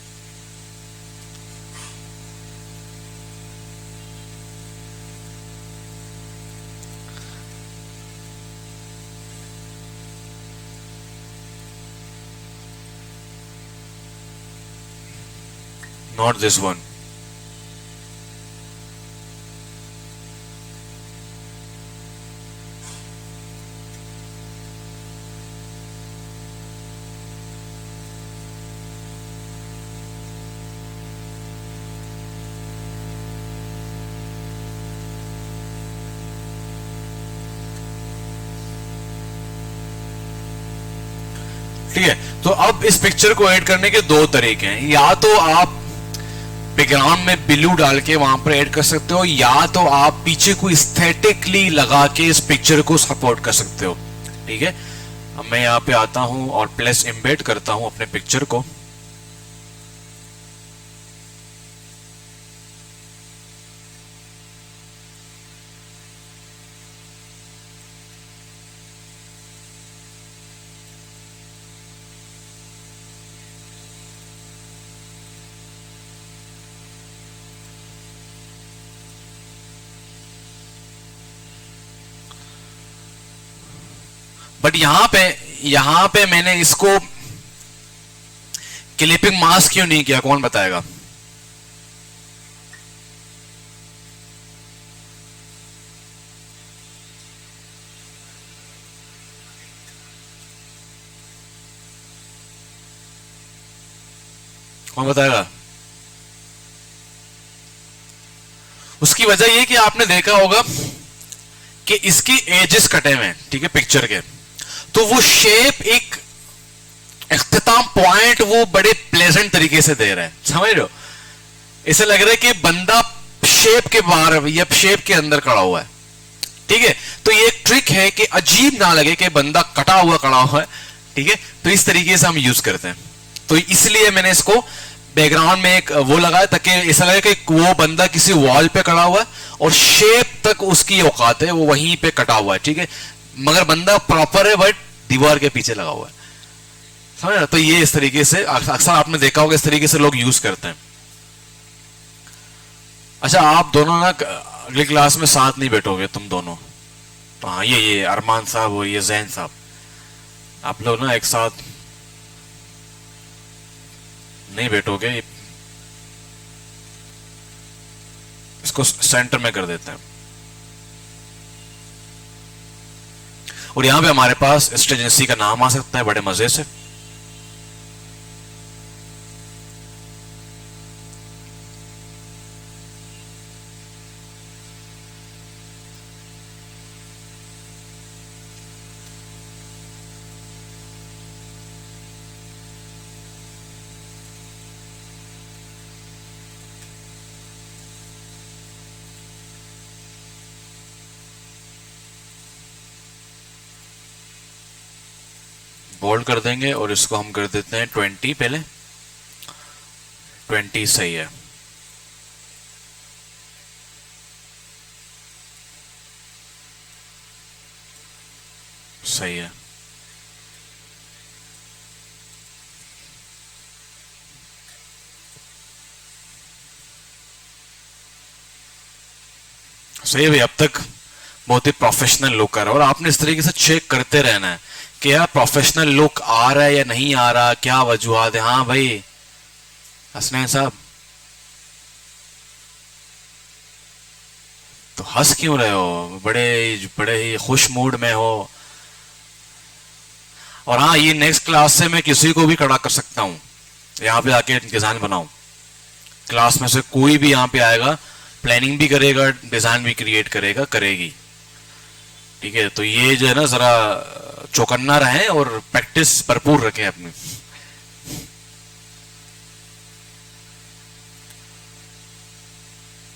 S1: not this one. ठीक है, तो अब इस पिक्चर को ऐड करने के दो तरीके हैं, या तो आप बैकग्राउंड में ब्लू डाल के वहां पर ऐड कर सकते हो, या तो आप पीछे को एस्थेटिकली लगा के इस पिक्चर को सपोर्ट कर सकते हो। ठीक है, अब मैं यहाँ पे आता हूं और प्लस एम्बेड करता हूं अपने पिक्चर को। बट यहां पे मैंने इसको क्लिपिंग मास्क क्यों नहीं किया, कौन बताएगा? कौन बताएगा? उसकी वजह यह कि आपने देखा होगा कि इसकी एजेस कटे हुए हैं, ठीक है, पिक्चर के, तो वो शेप एक इख्तिताम पॉइंट वो बड़े प्लेजेंट तरीके से दे रहा है, समझ रहे हो? ऐसे लग रहा है कि बंदा शेप के बाहर या शेप के अंदर खड़ा हुआ है। ठीक है, तो ये एक ट्रिक है कि अजीब ना लगे कि बंदा कटा हुआ खड़ा हुआ है। ठीक है, तो इस तरीके से हम यूज करते हैं। तो इसलिए मैंने इसको बैकग्राउंड में एक वो लगाया ताकि ऐसा लगे कि वो बंदा किसी वॉल पे खड़ा हुआ है और शेप तक उसकी औकात है, वो वहीं पे कटा हुआ है। ठीक है, मगर बंदा प्रॉपर है, बट दीवार के पीछे लगा हुआ है, समझ रहे? तो ये इस तरीके से अक्सर आपने देखा होगा, इस तरीके से लोग यूज करते हैं। अच्छा, आप दोनों ना अगली क्लास में साथ नहीं बैठोगे तुम दोनों, तो हाँ, ये अरमान साहब और ये जैन साहब, आप लोग ना एक साथ नहीं बैठोगे। इसको सेंटर में कर देते हैं। और यहां पे हमारे पास स्ट्रेजेंसी का नाम आ सकता है बड़े मजे से। बोल्ड कर देंगे और इसको हम कर देते हैं 20। पहले 20 सही है। सही है, सही है भाई। अब तक बहुत ही प्रोफेशनल लुक आ रहा है, और आपने इस तरीके से चेक करते रहना है कि यार प्रोफेशनल लुक आ रहा है या नहीं आ रहा, क्या वजूहात है। हाँ भाई हसनैन साहब, तो हंस क्यों रहे हो? बड़े ही खुश मूड में हो। और हाँ, ये नेक्स्ट क्लास से मैं किसी को भी खड़ा कर सकता हूं, यहां पे आके डिजाइन बनाऊं। क्लास में से कोई भी यहां पे आएगा, प्लानिंग भी करेगा, डिजाइन भी क्रिएट करेगा, करेगी। ठीक है, तो ये जो है ना, जरा चौकन्ना रहें और प्रैक्टिस भरपूर रखें अपनी।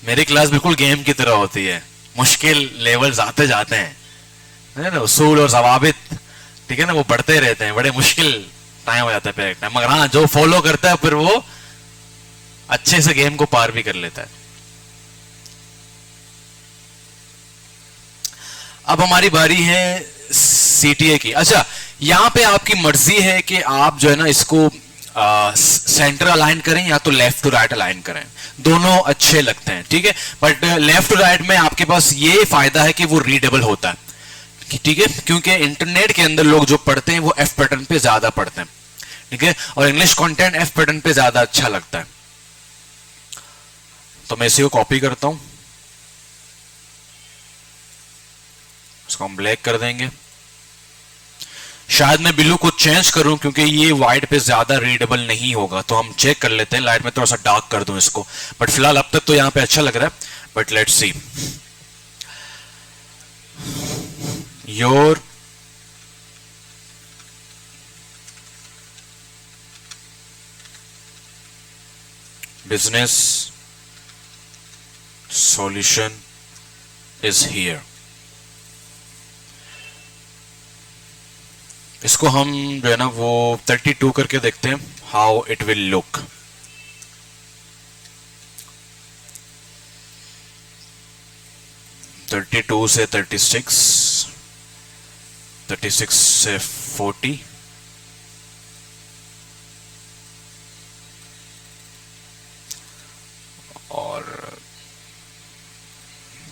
S1: मेरी क्लास बिल्कुल गेम की तरह होती है, मुश्किल लेवल्स आते जाते हैं, है ना, उसूल और जवाबित, ठीक है ना, वो बढ़ते रहते हैं, बड़े मुश्किल टाइम हो जाता है पे टाइम, मगर हाँ, जो फॉलो करता है फिर वो अच्छे से गेम को पार भी कर लेता है। अब हमारी बारी है सीटीए की। अच्छा, यहां पे आपकी मर्जी है कि आप जो है ना इसको सेंटर अलाइन करें या तो लेफ्ट टू राइट अलाइन करें, दोनों अच्छे लगते हैं। ठीक है, बट लेफ्ट टू राइट में आपके पास ये फायदा है कि वो रीडेबल होता है। ठीक है, क्योंकि इंटरनेट के अंदर लोग जो पढ़ते हैं वो एफ पैटर्न पे ज्यादा पढ़ते हैं। ठीक है, और इंग्लिश कंटेंट एफ पैटर्न पे ज्यादा अच्छा लगता है। तो मैं इसी को कॉपी करता हूं, इसको हम ब्लैक कर देंगे। शायद मैं ब्लू को चेंज करूं क्योंकि ये व्हाइट पे ज्यादा रीडेबल नहीं होगा, तो हम चेक कर लेते हैं, लाइट में थोड़ा सा डार्क कर दूं इसको। बट फिलहाल अब तक तो यहां पे अच्छा लग रहा है, but let's see. Your business solution is here. इसको हम जो है ना वो 32 करके देखते हैं, how it will look. Thirty two से 36, 36 से 40, और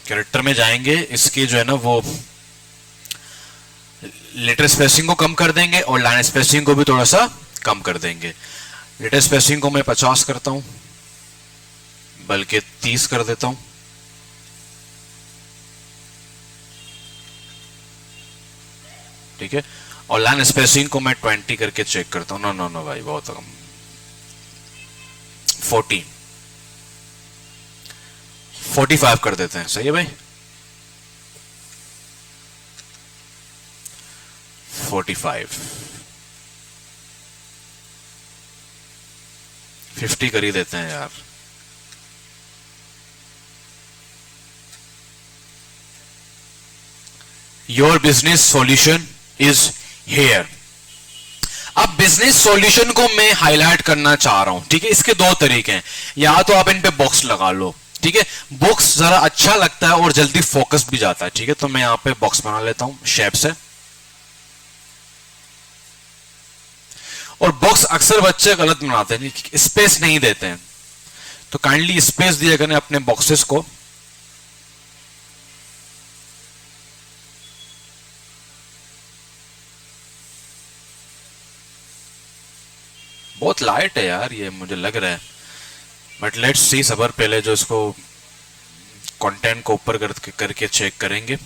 S1: कैरेक्टर में जाएंगे, इसकी जो है ना वो लेटर स्पेसिंग को कम कर देंगे और लाइन स्पेसिंग को भी थोड़ा सा कम कर देंगे। लेटर स्पेसिंग को मैं 50 करता हूं, बल्कि 30 कर देता हूं। ठीक है, और लाइन स्पेसिंग को मैं 20 करके चेक करता हूं। नो नो नो भाई, बहुत कम। 40, 45 कर देते हैं, सही है भाई। 45, 50 कर ही देते हैं यार। Your business solution is here. अब बिजनेस सॉल्यूशन को मैं हाईलाइट करना चाह रहा हूं, ठीक है। इसके दो तरीके हैं, या तो आप इन पे बॉक्स लगा लो, ठीक है, बॉक्स जरा अच्छा लगता है और जल्दी फोकस भी जाता है, ठीक है। तो मैं यहां पे बॉक्स बना लेता हूं शेप से। और बॉक्स अक्सर बच्चे गलत बनाते हैं, स्पेस नहीं देते हैं, तो काइंडली स्पेस दिया करें अपने बॉक्सेस को। बहुत लाइट है यार ये, मुझे लग रहा है, बट लेट्स सी। सबर पहले जो इसको कंटेंट को ऊपर करके चेक करेंगे।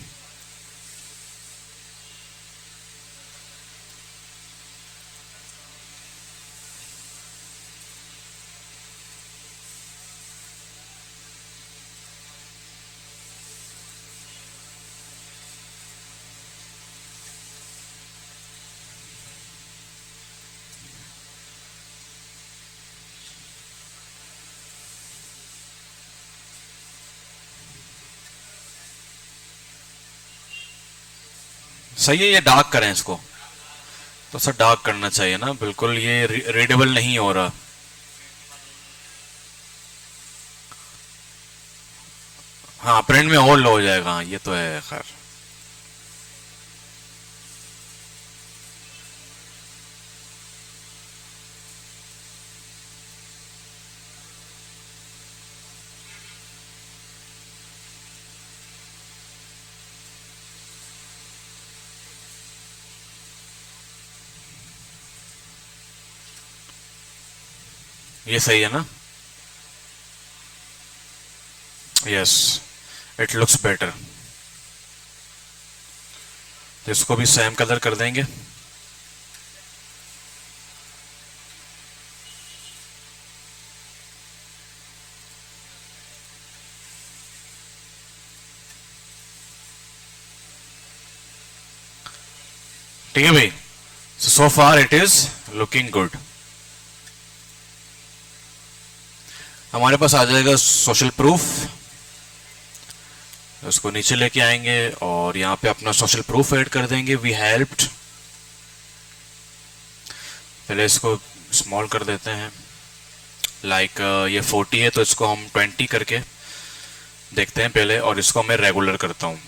S1: सही है, ये डार्क करें इसको, तो सर डार्क करना चाहिए ना, बिल्कुल ये रीडेबल नहीं हो रहा। हाँ, प्रिंट में और लो हो जाएगा, हाँ, ये तो है खैर। ये सही है ना? Yes, it looks better. तो इसको भी सेम कलर कर देंगे। ठीक है भाई, so far it is looking good. हमारे पास आ जाएगा सोशल प्रूफ, उसको नीचे लेके आएंगे और यहाँ पे अपना सोशल प्रूफ ऐड कर देंगे। वी हेल्प्ड, पहले इसको स्मॉल कर देते हैं, लाइक ये 40 है तो इसको हम 20 करके देखते हैं पहले, और इसको मैं रेगुलर करता हूँ।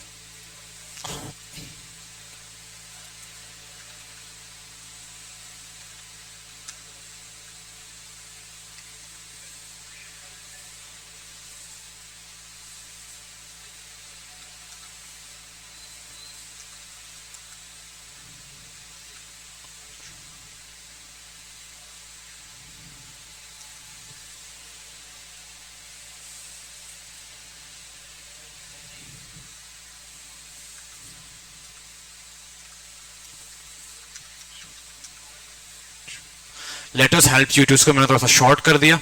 S1: Let us help you to, इसको मैंने थोड़ा सा शॉर्ट कर दिया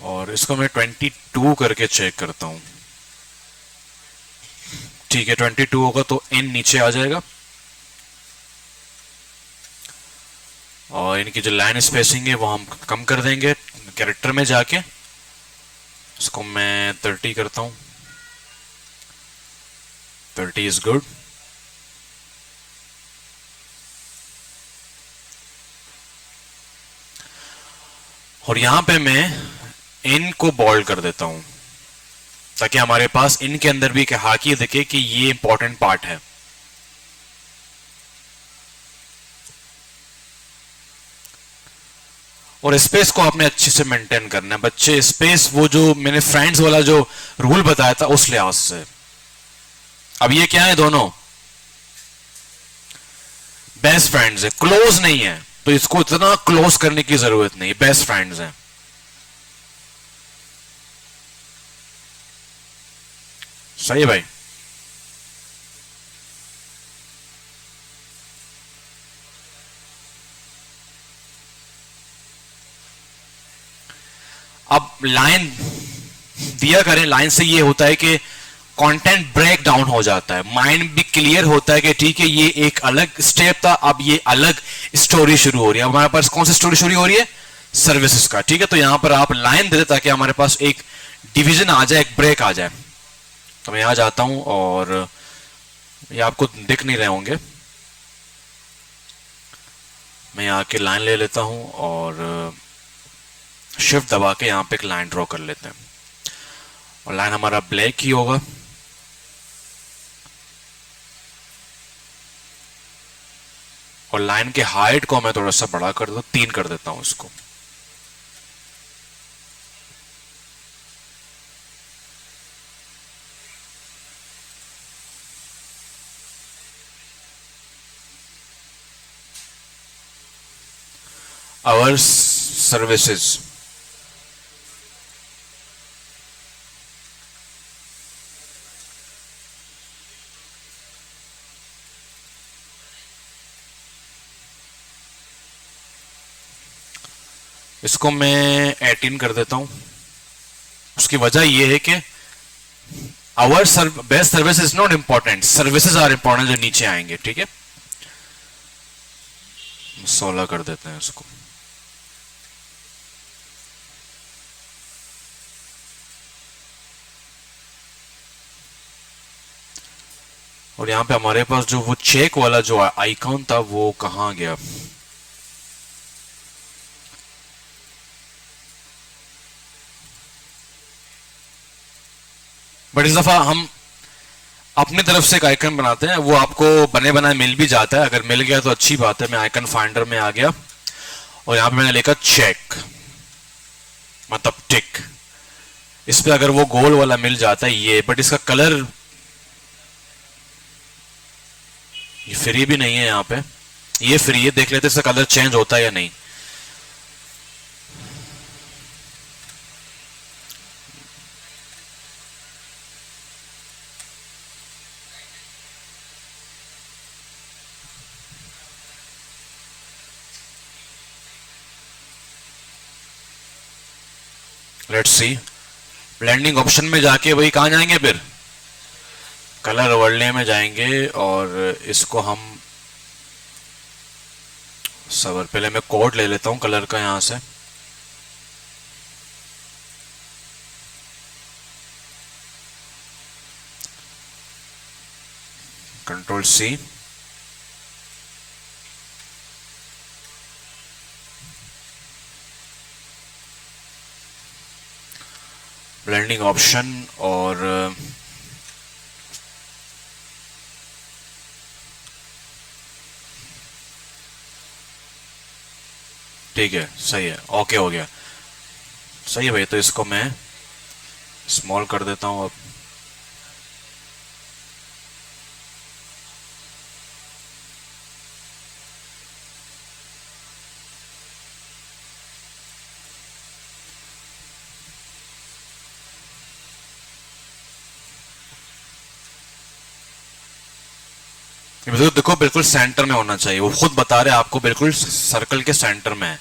S1: और इसको मैं 22 करके चेक करता हूं। ठीक है, 22 होगा तो n नीचे आ जाएगा और इनकी जो लाइन स्पेसिंग है वो हम कम कर देंगे कैरेक्टर में जाके। इसको मैं 30 करता हूं, 30 इज गुड। और यहां पे मैं इन को बोल्ड कर देता हूं ताकि हमारे पास इनके अंदर भी हाकी दिखे कि ये इंपॉर्टेंट पार्ट है। और स्पेस को आपने अच्छे से मेंटेन करना है बच्चे, स्पेस वो जो मैंने फ्रेंड्स वाला जो रूल बताया था उस लिहाज से। अब ये क्या है, दोनों बेस्ट फ्रेंड्स है, क्लोज नहीं है, तो इसको इतना क्लोज करने की जरूरत नहीं, बेस्ट फ्रेंड्स हैं। सही है भाई। अब लाइन दिया करें, लाइन से ये होता है कि कंटेंट ब्रेक डाउन हो जाता है, माइंड भी क्लियर होता है कि ठीक है ये एक अलग स्टेप था, अब ये अलग स्टोरी शुरू हो रही है। हमारे पास कौन सी स्टोरी शुरू हो रही है, सर्विसेज का। ठीक है, तो यहां पर आप लाइन दे दे ताकि हमारे पास एक डिवीजन आ जाए, एक ब्रेक आ जाए। तो मैं यहां जाता हूं और ये आपको दिख नहीं रहे होंगे, मैं यहाँ की लाइन ले लेता हूं और शिफ्ट दबा के यहां पे एक लाइन ड्रॉ कर लेते हैं और लाइन हमारा ब्लैक ही होगा। और लाइन के हाइट को मैं थोड़ा सा बड़ा कर देता हूं, 3 कर देता हूं इसको। आवर सर्विसेज, इसको मैं 18 कर देता हूं। उसकी वजह यह है कि our best service is not important, services are important जो नीचे आएंगे। ठीक है, 16 कर देते हैं इसको। और यहां पे हमारे पास जो वो चेक वाला जो आइकॉन था वो कहां गया, बट इस दफा हम अपनी तरफ से एक आइकन बनाते हैं, वो आपको बने बनाए मिल भी जाता है, अगर मिल गया तो अच्छी बात है। मैं आइकन फाइंडर में आ गया और यहां पे मैंने लिखा चेक, मतलब टिक। इस पे अगर वो गोल वाला मिल जाता है ये, बट इसका कलर ये फ्री भी नहीं है, यहां पे ये फ्री है, देख लेते इसका कलर चेंज होता है या नहीं। लेट्स सी, ब्लेंडिंग ऑप्शन में जाके वही कहां जाएंगे, फिर कलर ओवरले में जाएंगे और इसको हम सबर, पहले मैं कोड ले लेता हूं कलर का यहां से। कंट्रोल सी, ब्लेंडिंग ऑप्शन और ठीक है, सही है, ओके हो गया। सही है भाई, तो इसको मैं स्मॉल कर देता हूं अब। ये देखो बिल्कुल सेंटर में होना चाहिए, वो खुद बता रहे हैं आपको बिल्कुल सर्कल के सेंटर में है।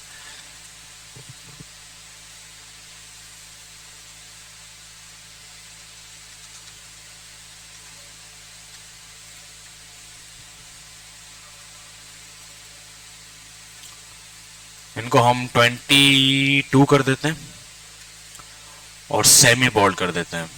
S1: इनको हम 22 कर देते हैं और सेमी बोल्ड कर देते हैं।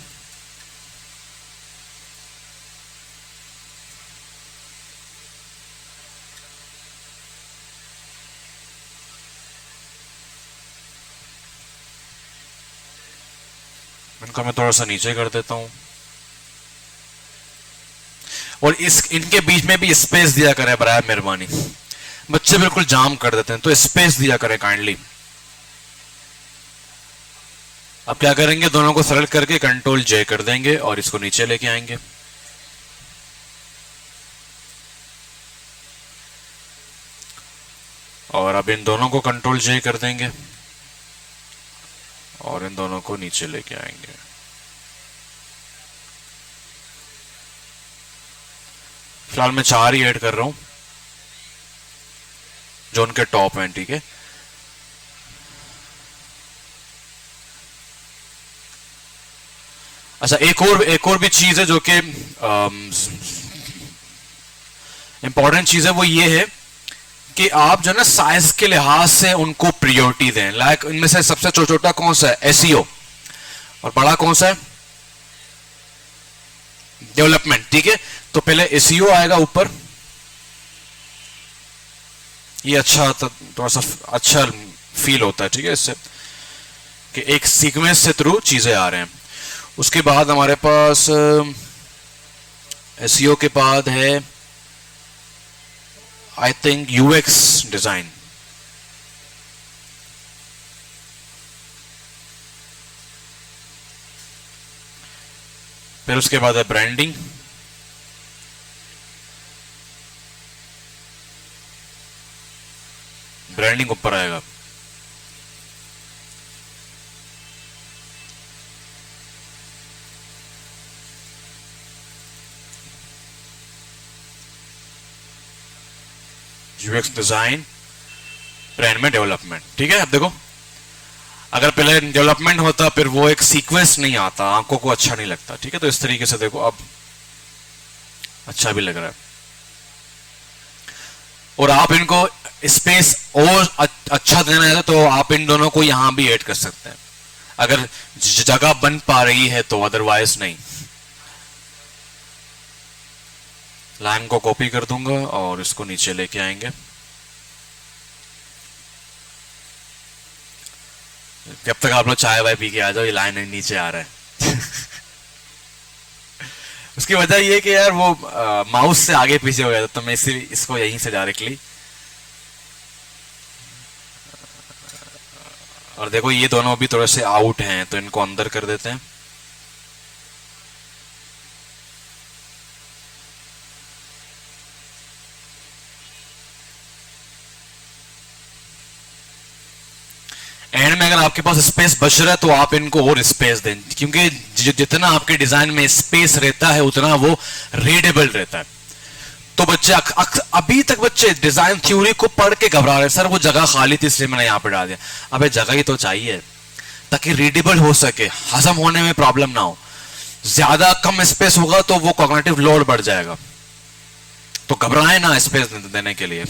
S1: इनको मैं थोड़ा सा नीचे कर देता हूं और इस इनके बीच में भी स्पेस दिया करें बराए मेहरबानी, बच्चे बिल्कुल जाम कर देते हैं, तो स्पेस दिया करें काइंडली। अब क्या करेंगे, दोनों को सेलेक्ट करके कंट्रोल जे कर देंगे और इसको नीचे लेके आएंगे। और अब इन दोनों को कंट्रोल जे कर देंगे और इन दोनों को नीचे लेके आएंगे। फिलहाल मैं 4 ही ऐड कर रहा हूं जो उनके टॉप हैं, ठीक है। अच्छा, एक और भी चीज है जो कि इंपॉर्टेंट चीज है, वो ये है कि आप जो है ना साइज के लिहाज से उनको प्रायोरिटी दें। लाइक इनमें से सबसे छोटा कौन सा है, एसईओ, और बड़ा कौन सा है, डेवलपमेंट, ठीक है। तो पहले एसईओ आएगा ऊपर, ये अच्छा थोड़ा सा अच्छा फील होता है, ठीक है, इससे कि एक सीक्वेंस से थ्रू चीजें आ रहे हैं। उसके बाद हमारे पास एसईओ के बाद है आई थिंक यूएक्स डिजाइन। फिर उसके बाद है ब्रांडिंग, ब्रांडिंग ऊपर आएगा। यूएक्स डिजाइन, ब्रांड में डेवलपमेंट, ठीक है। अब देखो, अगर पहले डेवलपमेंट होता फिर वो एक सीक्वेंस नहीं आता, आंखों को अच्छा नहीं लगता, ठीक है। तो इस तरीके से देखो अब अच्छा भी लग रहा है। और आप इनको स्पेस और अच्छा देना है तो आप इन दोनों को यहां भी ऐड कर सकते हैं अगर जगह बन पा रही है तो, अदरवाइज नहीं। लाइन को कॉपी कर दूंगा और इसको नीचे लेके आएंगे। जब तक आप लोग चाय वाय पी के आ जाओ, ये लाइन नीचे आ रहा है उसकी वजह ये कि यार वो माउस से आगे पीछे हो गया था, तो मैं इसको यहीं से डायरेक्टली। और देखो ये दोनों भी थोड़े से आउट हैं, तो इनको अंदर कर देते हैं। एंड में अगर आपके पास स्पेस बच रहा है तो आप इनको और स्पेस दें, क्योंकि जितना आपके डिजाइन में स्पेस रहता है उतना वो रीडेबल रहता है। तो बच्चे अभी तक बच्चे डिजाइन थ्योरी को पढ़ के घबरा रहे, सर वो जगह खाली थी इसलिए मैंने यहां पे डाल दिया। अबे जगह ही तो चाहिए ताकि रीडेबल हो सके, हजम होने में प्रॉब्लम ना हो। ज्यादा कम स्पेस होगा तो वो कॉग्निटिव लोड बढ़ जाएगा, तो घबराए ना स्पेस देने के लिए।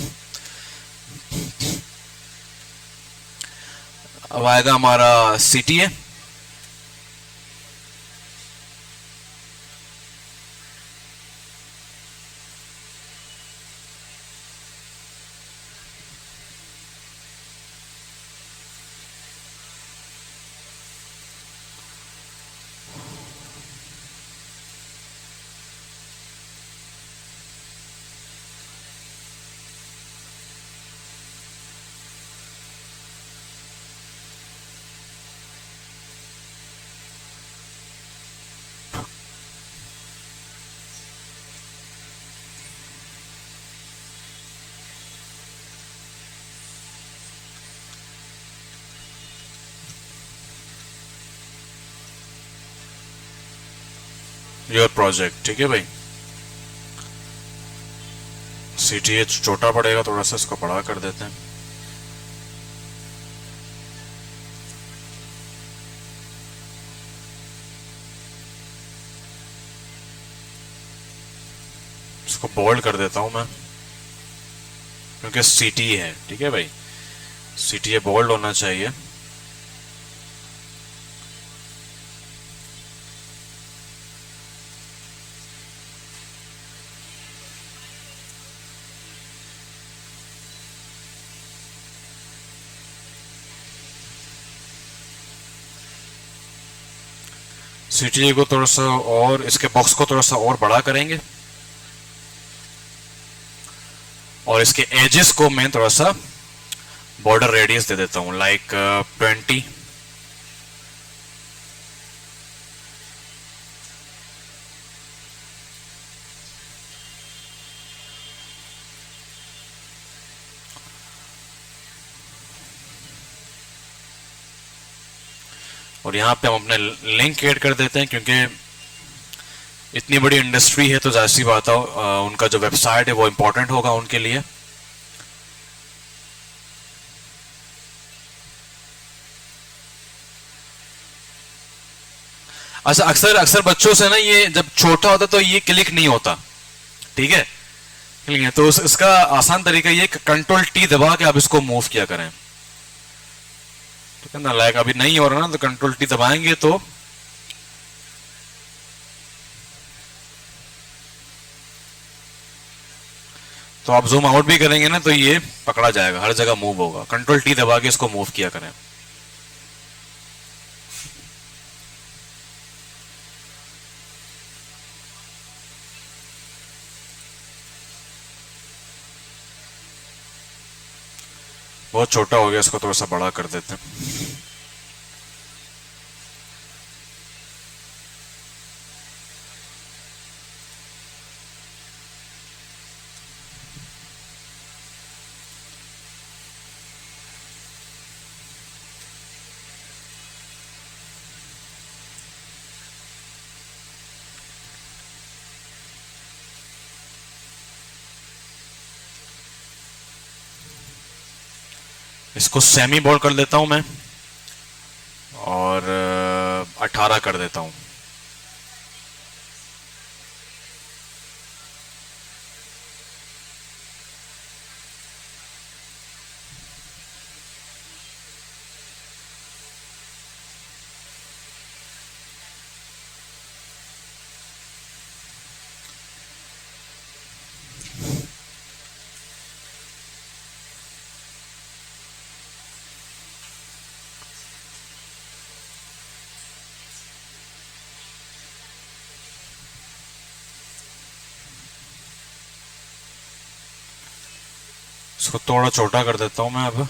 S1: अब आएगा हमारा सीटीए। योर प्रोजेक्ट, ठीक है भाई। CTA छोटा पड़ेगा, थोड़ा सा इसको बड़ा कर देते हैं। इसको बोल्ड कर देता हूं मैं, क्योंकि CTA है। ठीक है भाई, CTA बोल्ड होना चाहिए। CTA को थोड़ा सा और, इसके बॉक्स को थोड़ा सा और बड़ा करेंगे, और इसके एजेस को मैं थोड़ा सा बॉर्डर रेडियस दे देता हूं, लाइक 20। और यहाँ पे हम अपने लिंक ऐड कर देते हैं, क्योंकि इतनी बड़ी इंडस्ट्री है तो जाहिर सी बात है उनका जो वेबसाइट है वो इंपॉर्टेंट होगा उनके लिए। अच्छा, अक्सर अक्सर बच्चों से ना, ये जब छोटा होता तो ये क्लिक नहीं होता। ठीक है, क्लिक है तो इसका आसान तरीका ये Ctrl+T दबा के आप इसको मूव किया करें। ठीक है ना, लाइक अभी नहीं हो रहा ना, तो Ctrl+T दबाएंगे तो आप जूम आउट भी करेंगे ना तो ये पकड़ा जाएगा, हर जगह मूव होगा। Ctrl+T दबा के इसको मूव किया करें। बहुत छोटा हो गया, इसको थोड़ा सा बड़ा कर देते हैं। इसको सेमी बोल्ड कर देता हूं मैं, और 18 कर देता हूं। इसको थोड़ा छोटा कर देता हूं मैं अब।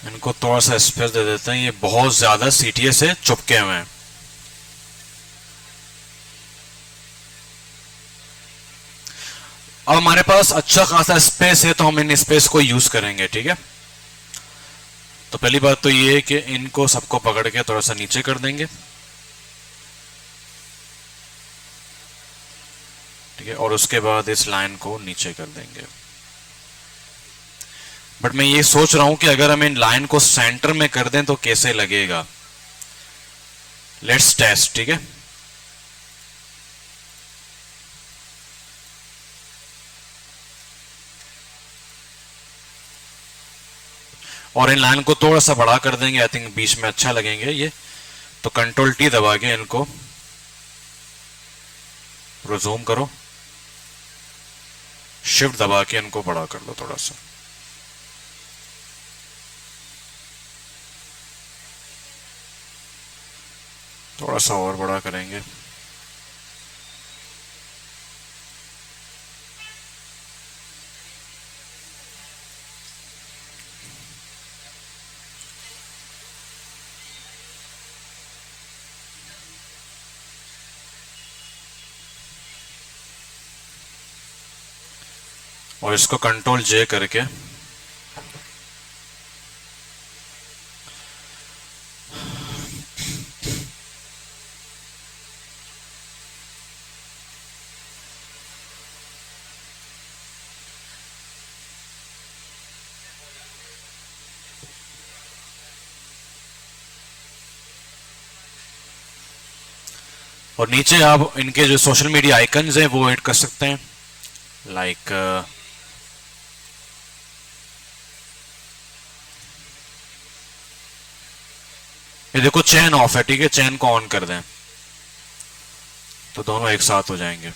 S1: इनको थोड़ा सा स्पेस दे देते हैं, ये बहुत ज्यादा CTA से चुपके हुए हैं। अब हमारे पास अच्छा खासा स्पेस है, तो हम इन स्पेस को यूज करेंगे। ठीक है, तो पहली बात तो ये है कि इनको सबको पकड़ के थोड़ा सा नीचे कर देंगे। ठीक है, और उसके बाद इस लाइन को नीचे कर देंगे। बट मैं ये सोच रहा हूं कि अगर हम इन लाइन को सेंटर में कर दें तो कैसे लगेगा। Let's test. ठीक है, और इन लाइन को थोड़ा सा बड़ा कर देंगे, आई थिंक बीच में अच्छा लगेंगे ये। तो Ctrl+T दबा के इनको जूम करो, शिफ्ट दबा के इनको बड़ा कर लो थोड़ा सा। थोड़ा सा और बड़ा करेंगे। और इसको कंट्रोल जे करके और नीचे आप इनके जो सोशल मीडिया आइकन्स हैं वो ऐड कर सकते हैं, लाइक ये देखो चैन ऑफ है, ठीक है, चैन को ऑन कर दें तो दोनों एक साथ हो जाएंगे।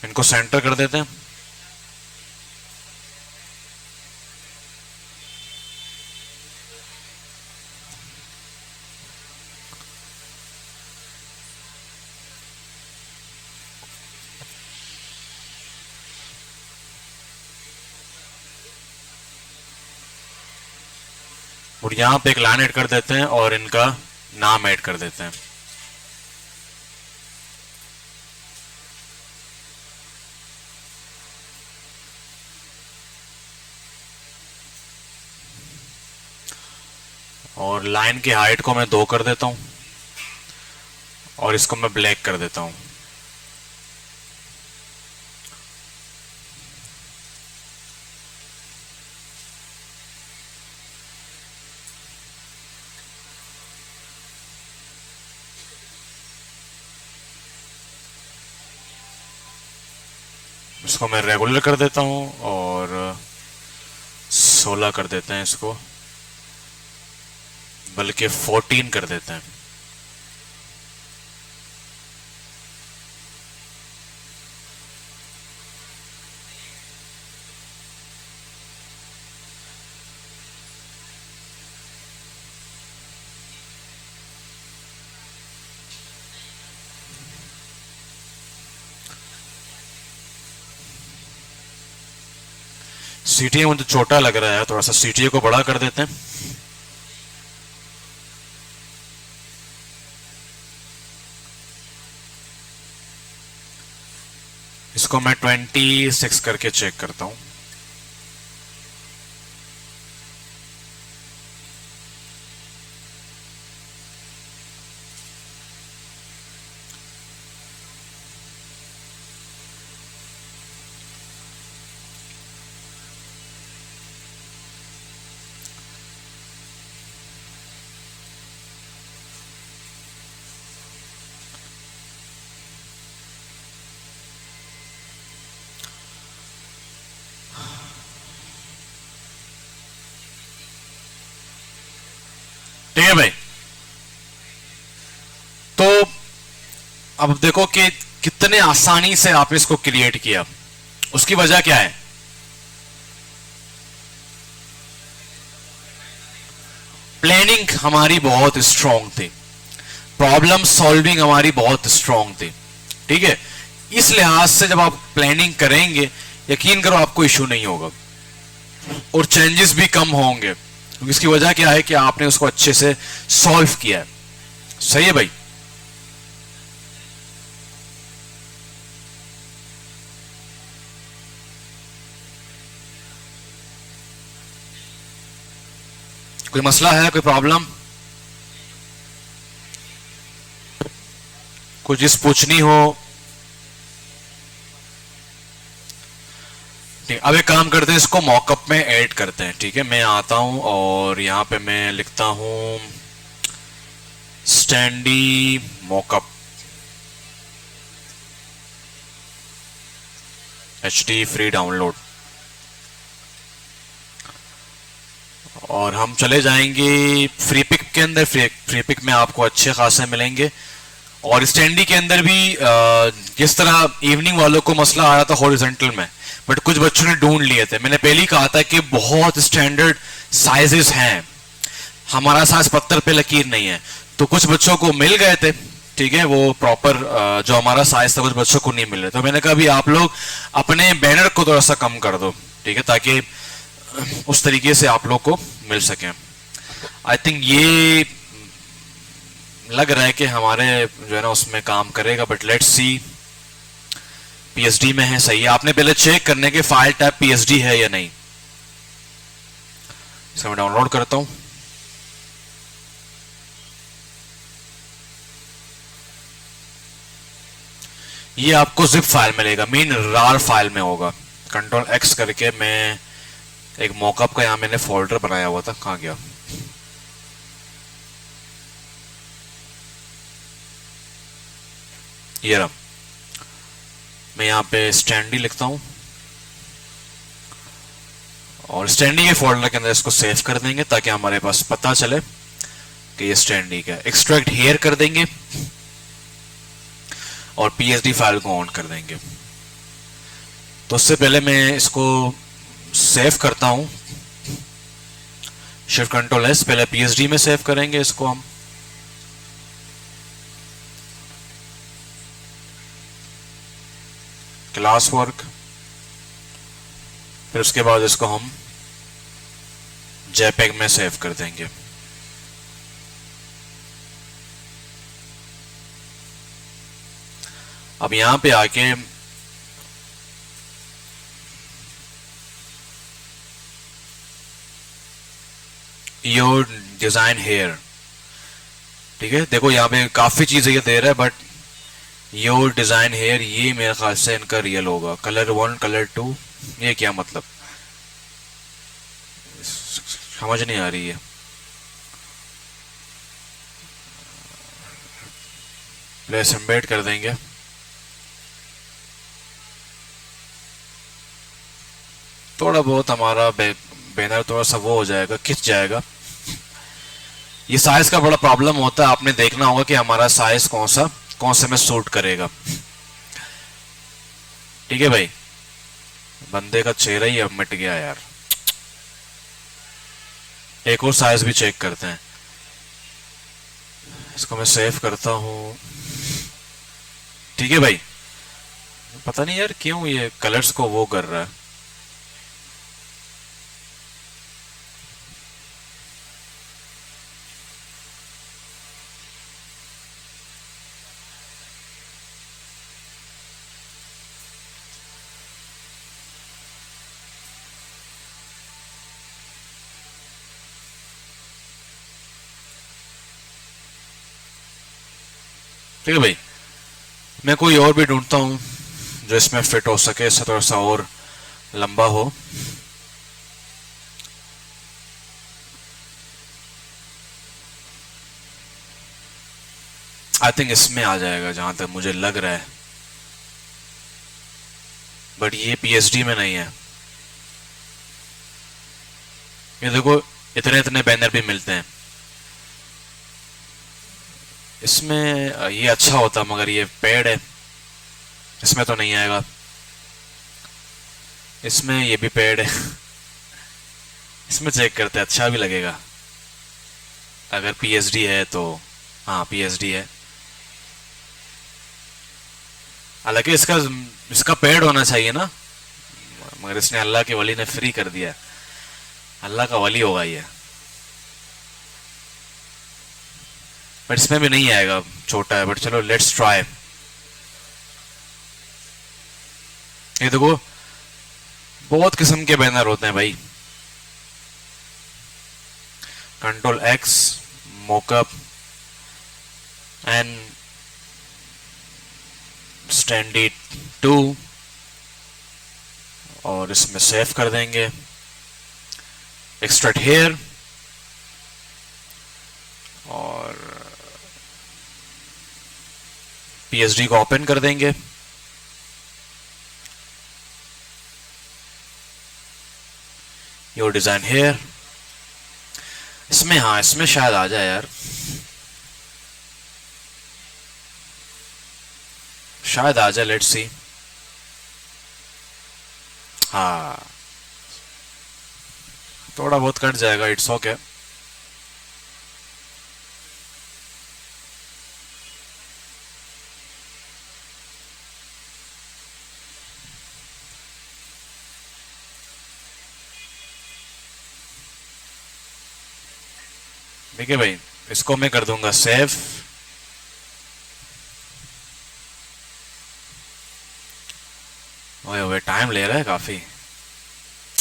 S1: इनको सेंटर कर देते हैं। और यहां पे एक लाइन ऐड कर देते हैं और इनका नाम ऐड कर देते हैं। और लाइन की हाइट को मैं 2 कर देता हूं और इसको मैं ब्लैक कर देता हूं। इसको मैं रेगुलर कर देता हूं और 16 कर देते हैं इसको, बल्कि 14 कर देते हैं। सीटीए मुझे छोटा लग रहा है, थोड़ा सा सीटीए को बड़ा कर देते हैं। इसको मैं 26 करके चेक करता हूं। ठीक है भाई, तो अब देखो कि कितने आसानी से आपने इसको क्रिएट किया। उसकी वजह क्या है? प्लानिंग हमारी बहुत स्ट्रांग थी, प्रॉब्लम सॉल्विंग हमारी बहुत स्ट्रांग थी, ठीक है। इस लिहाज से जब आप प्लानिंग करेंगे, यकीन करो आपको इशू नहीं होगा और चेंजेस भी कम होंगे। इसकी वजह क्या है कि आपने उसको अच्छे से सॉल्व किया है। सही है भाई? कोई मसला है, कोई प्रॉब्लम, कोई चीज पूछनी हो? ठीक, अब एक काम करते हैं, इसको मॉकअप में ऐड करते हैं। ठीक है, मैं आता हूं और यहां पे मैं लिखता हूं standee mockup HD free download, और हम चले जाएंगे फ्री पिक के अंदर। फ्री पिक में आपको अच्छे खासे मिलेंगे। और स्टैंडी के अंदर भी जिस तरह इवनिंग वालों को मसला आ रहा था हॉरिजॉन्टल में, बट कुछ बच्चों ने ढूंढ लिए थे। मैंने पहले ही कहा था कि बहुत स्टैंडर्ड साइजेस हैं, हमारा साइज पत्थर पे लकीर नहीं है, तो कुछ बच्चों को मिल गए थे। ठीक है, वो प्रॉपर जो हमारा साइज था कुछ बच्चों को नहीं मिल रहा, तो मैंने कहा अभी आप लोग अपने बैनर को थोड़ा सा कम कर दो, ठीक है, ताकि उस तरीके से आप लोग को मिल सके। आई थिंक ये लग रहा है कि हमारे जो है ना उसमें काम करेगा, बट लेट्स सी। पीएचडी में है, सही है। आपने पहले चेक करने के फाइल टाइप पीएचडी है या नहीं। इसे मैं डाउनलोड करता हूं। ये आपको जिप फाइल मिलेगा, मीन रार फाइल में होगा। कंट्रोल एक्स करके मैं एक मॉकअप का यहां मैंने फोल्डर बनाया हुआ था, कहां गया। ये रहा, मैं यहाँ पे स्टैंडी लिखता हूँ और स्टैंडी के फोल्डर के अंदर इसको सेव कर देंगे ताकि हमारे पास पता चले कि ये स्टैंडी का। एक्सट्रैक्ट हेयर कर देंगे और पीएचडी फाइल को ऑन कर देंगे। तो उससे पहले मैं इसको सेव करता हूँ, शिफ्ट कंट्रोल एस, पहले पीएचडी में सेव करेंगे इसको हम। क्लास वर्क, फिर उसके बाद इसको हम जेपेग में सेव कर देंगे। अब यहां पे आके योर डिजाइन हेयर, ठीक है, देखो यहां पे काफी चीजें ये दे रहा है, बट योर डिजाइन हेयर ये मेरे ख्याल से इनका रियल होगा। कलर 1 कलर 2, ये क्या मतलब, समझ नहीं आ रही है। प्लेस एम्बेड कर देंगे। थोड़ा बहुत हमारा बैनर थोड़ा सा वो हो जाएगा, खिंच जाएगा। ये साइज का बड़ा प्रॉब्लम होता है, आपने देखना होगा कि हमारा साइज कौन से में सूट करेगा। ठीक है भाई, बंदे का चेहरा ही अब मिट गया यार। एक और साइज भी चेक करते हैं, इसको मैं सेव करता हूं। ठीक है भाई, पता नहीं यार क्यों ये कलर्स को वो कर रहा है। ठीक है भाई, मैं कोई और भी ढूंढता हूं जो इसमें फिट हो सके, इससे थोड़ा सा और लंबा हो। आई थिंक इसमें आ जाएगा जहां तक मुझे लग रहा है, बट ये पीएचडी में नहीं है। ये देखो इतने इतने बैनर भी मिलते हैं इसमें। ये अच्छा होता मगर ये पेड है, इसमें तो नहीं आएगा। इसमें ये भी पेड है इसमें चेक करते हैं, अच्छा भी लगेगा अगर पीएचडी है तो। हाँ पीएचडी है, हालांकि इसका पेड होना चाहिए ना, मगर इसने अल्लाह के वली ने फ्री कर दिया। अल्लाह का वली होगा ये, बट इसमें भी नहीं आएगा, छोटा है। बट चलो लेट्स ट्राई। ये देखो बहुत किस्म के बैनर होते हैं भाई। Control X, mockup and standee 2, और इसमें सेव कर देंगे। एक्सट्रैक्ट हेयर और पीएचडी को ओपन कर देंगे। योर डिजाइन हेयर, इसमें हाँ इसमें शायद आ जाए यार, शायद आ जाए। Let's see. हाँ थोड़ा बहुत कट जाएगा, इट्स ओके। ठीक है भाई, इसको मैं कर दूंगा सेव। ओए ओए टाइम ले रहा है काफी।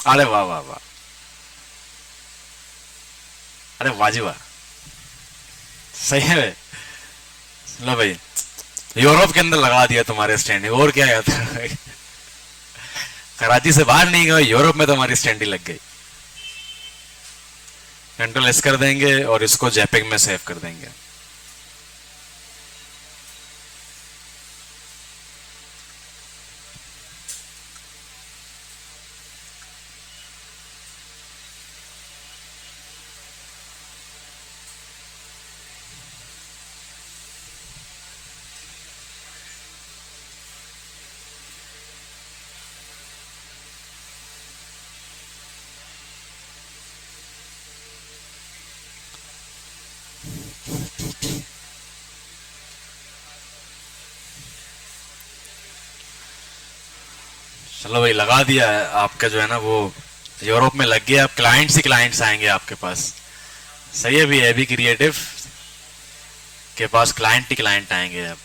S1: अरे वाह वाह वाह, अरे वाह जी वाह, सही है भाई। लो भाई, यूरोप के अंदर लगा दिया तुम्हारे स्टैंडिंग, और क्या याद है। कराची से बाहर नहीं गए, यूरोप में तुम्हारी स्टैंडिंग लग गई। कंट्रोल एस कर देंगे और इसको जेपेग में सेव कर देंगे। चलो भाई, लगा दिया है आपका जो है ना वो यूरोप में लग गया। अब क्लाइंट्स ही क्लाइंट्स आएंगे आपके पास। सही है भी, है भी क्रिएटिव के पास क्लाइंट ही क्लाइंट आएंगे अब।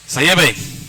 S1: सही है भाई।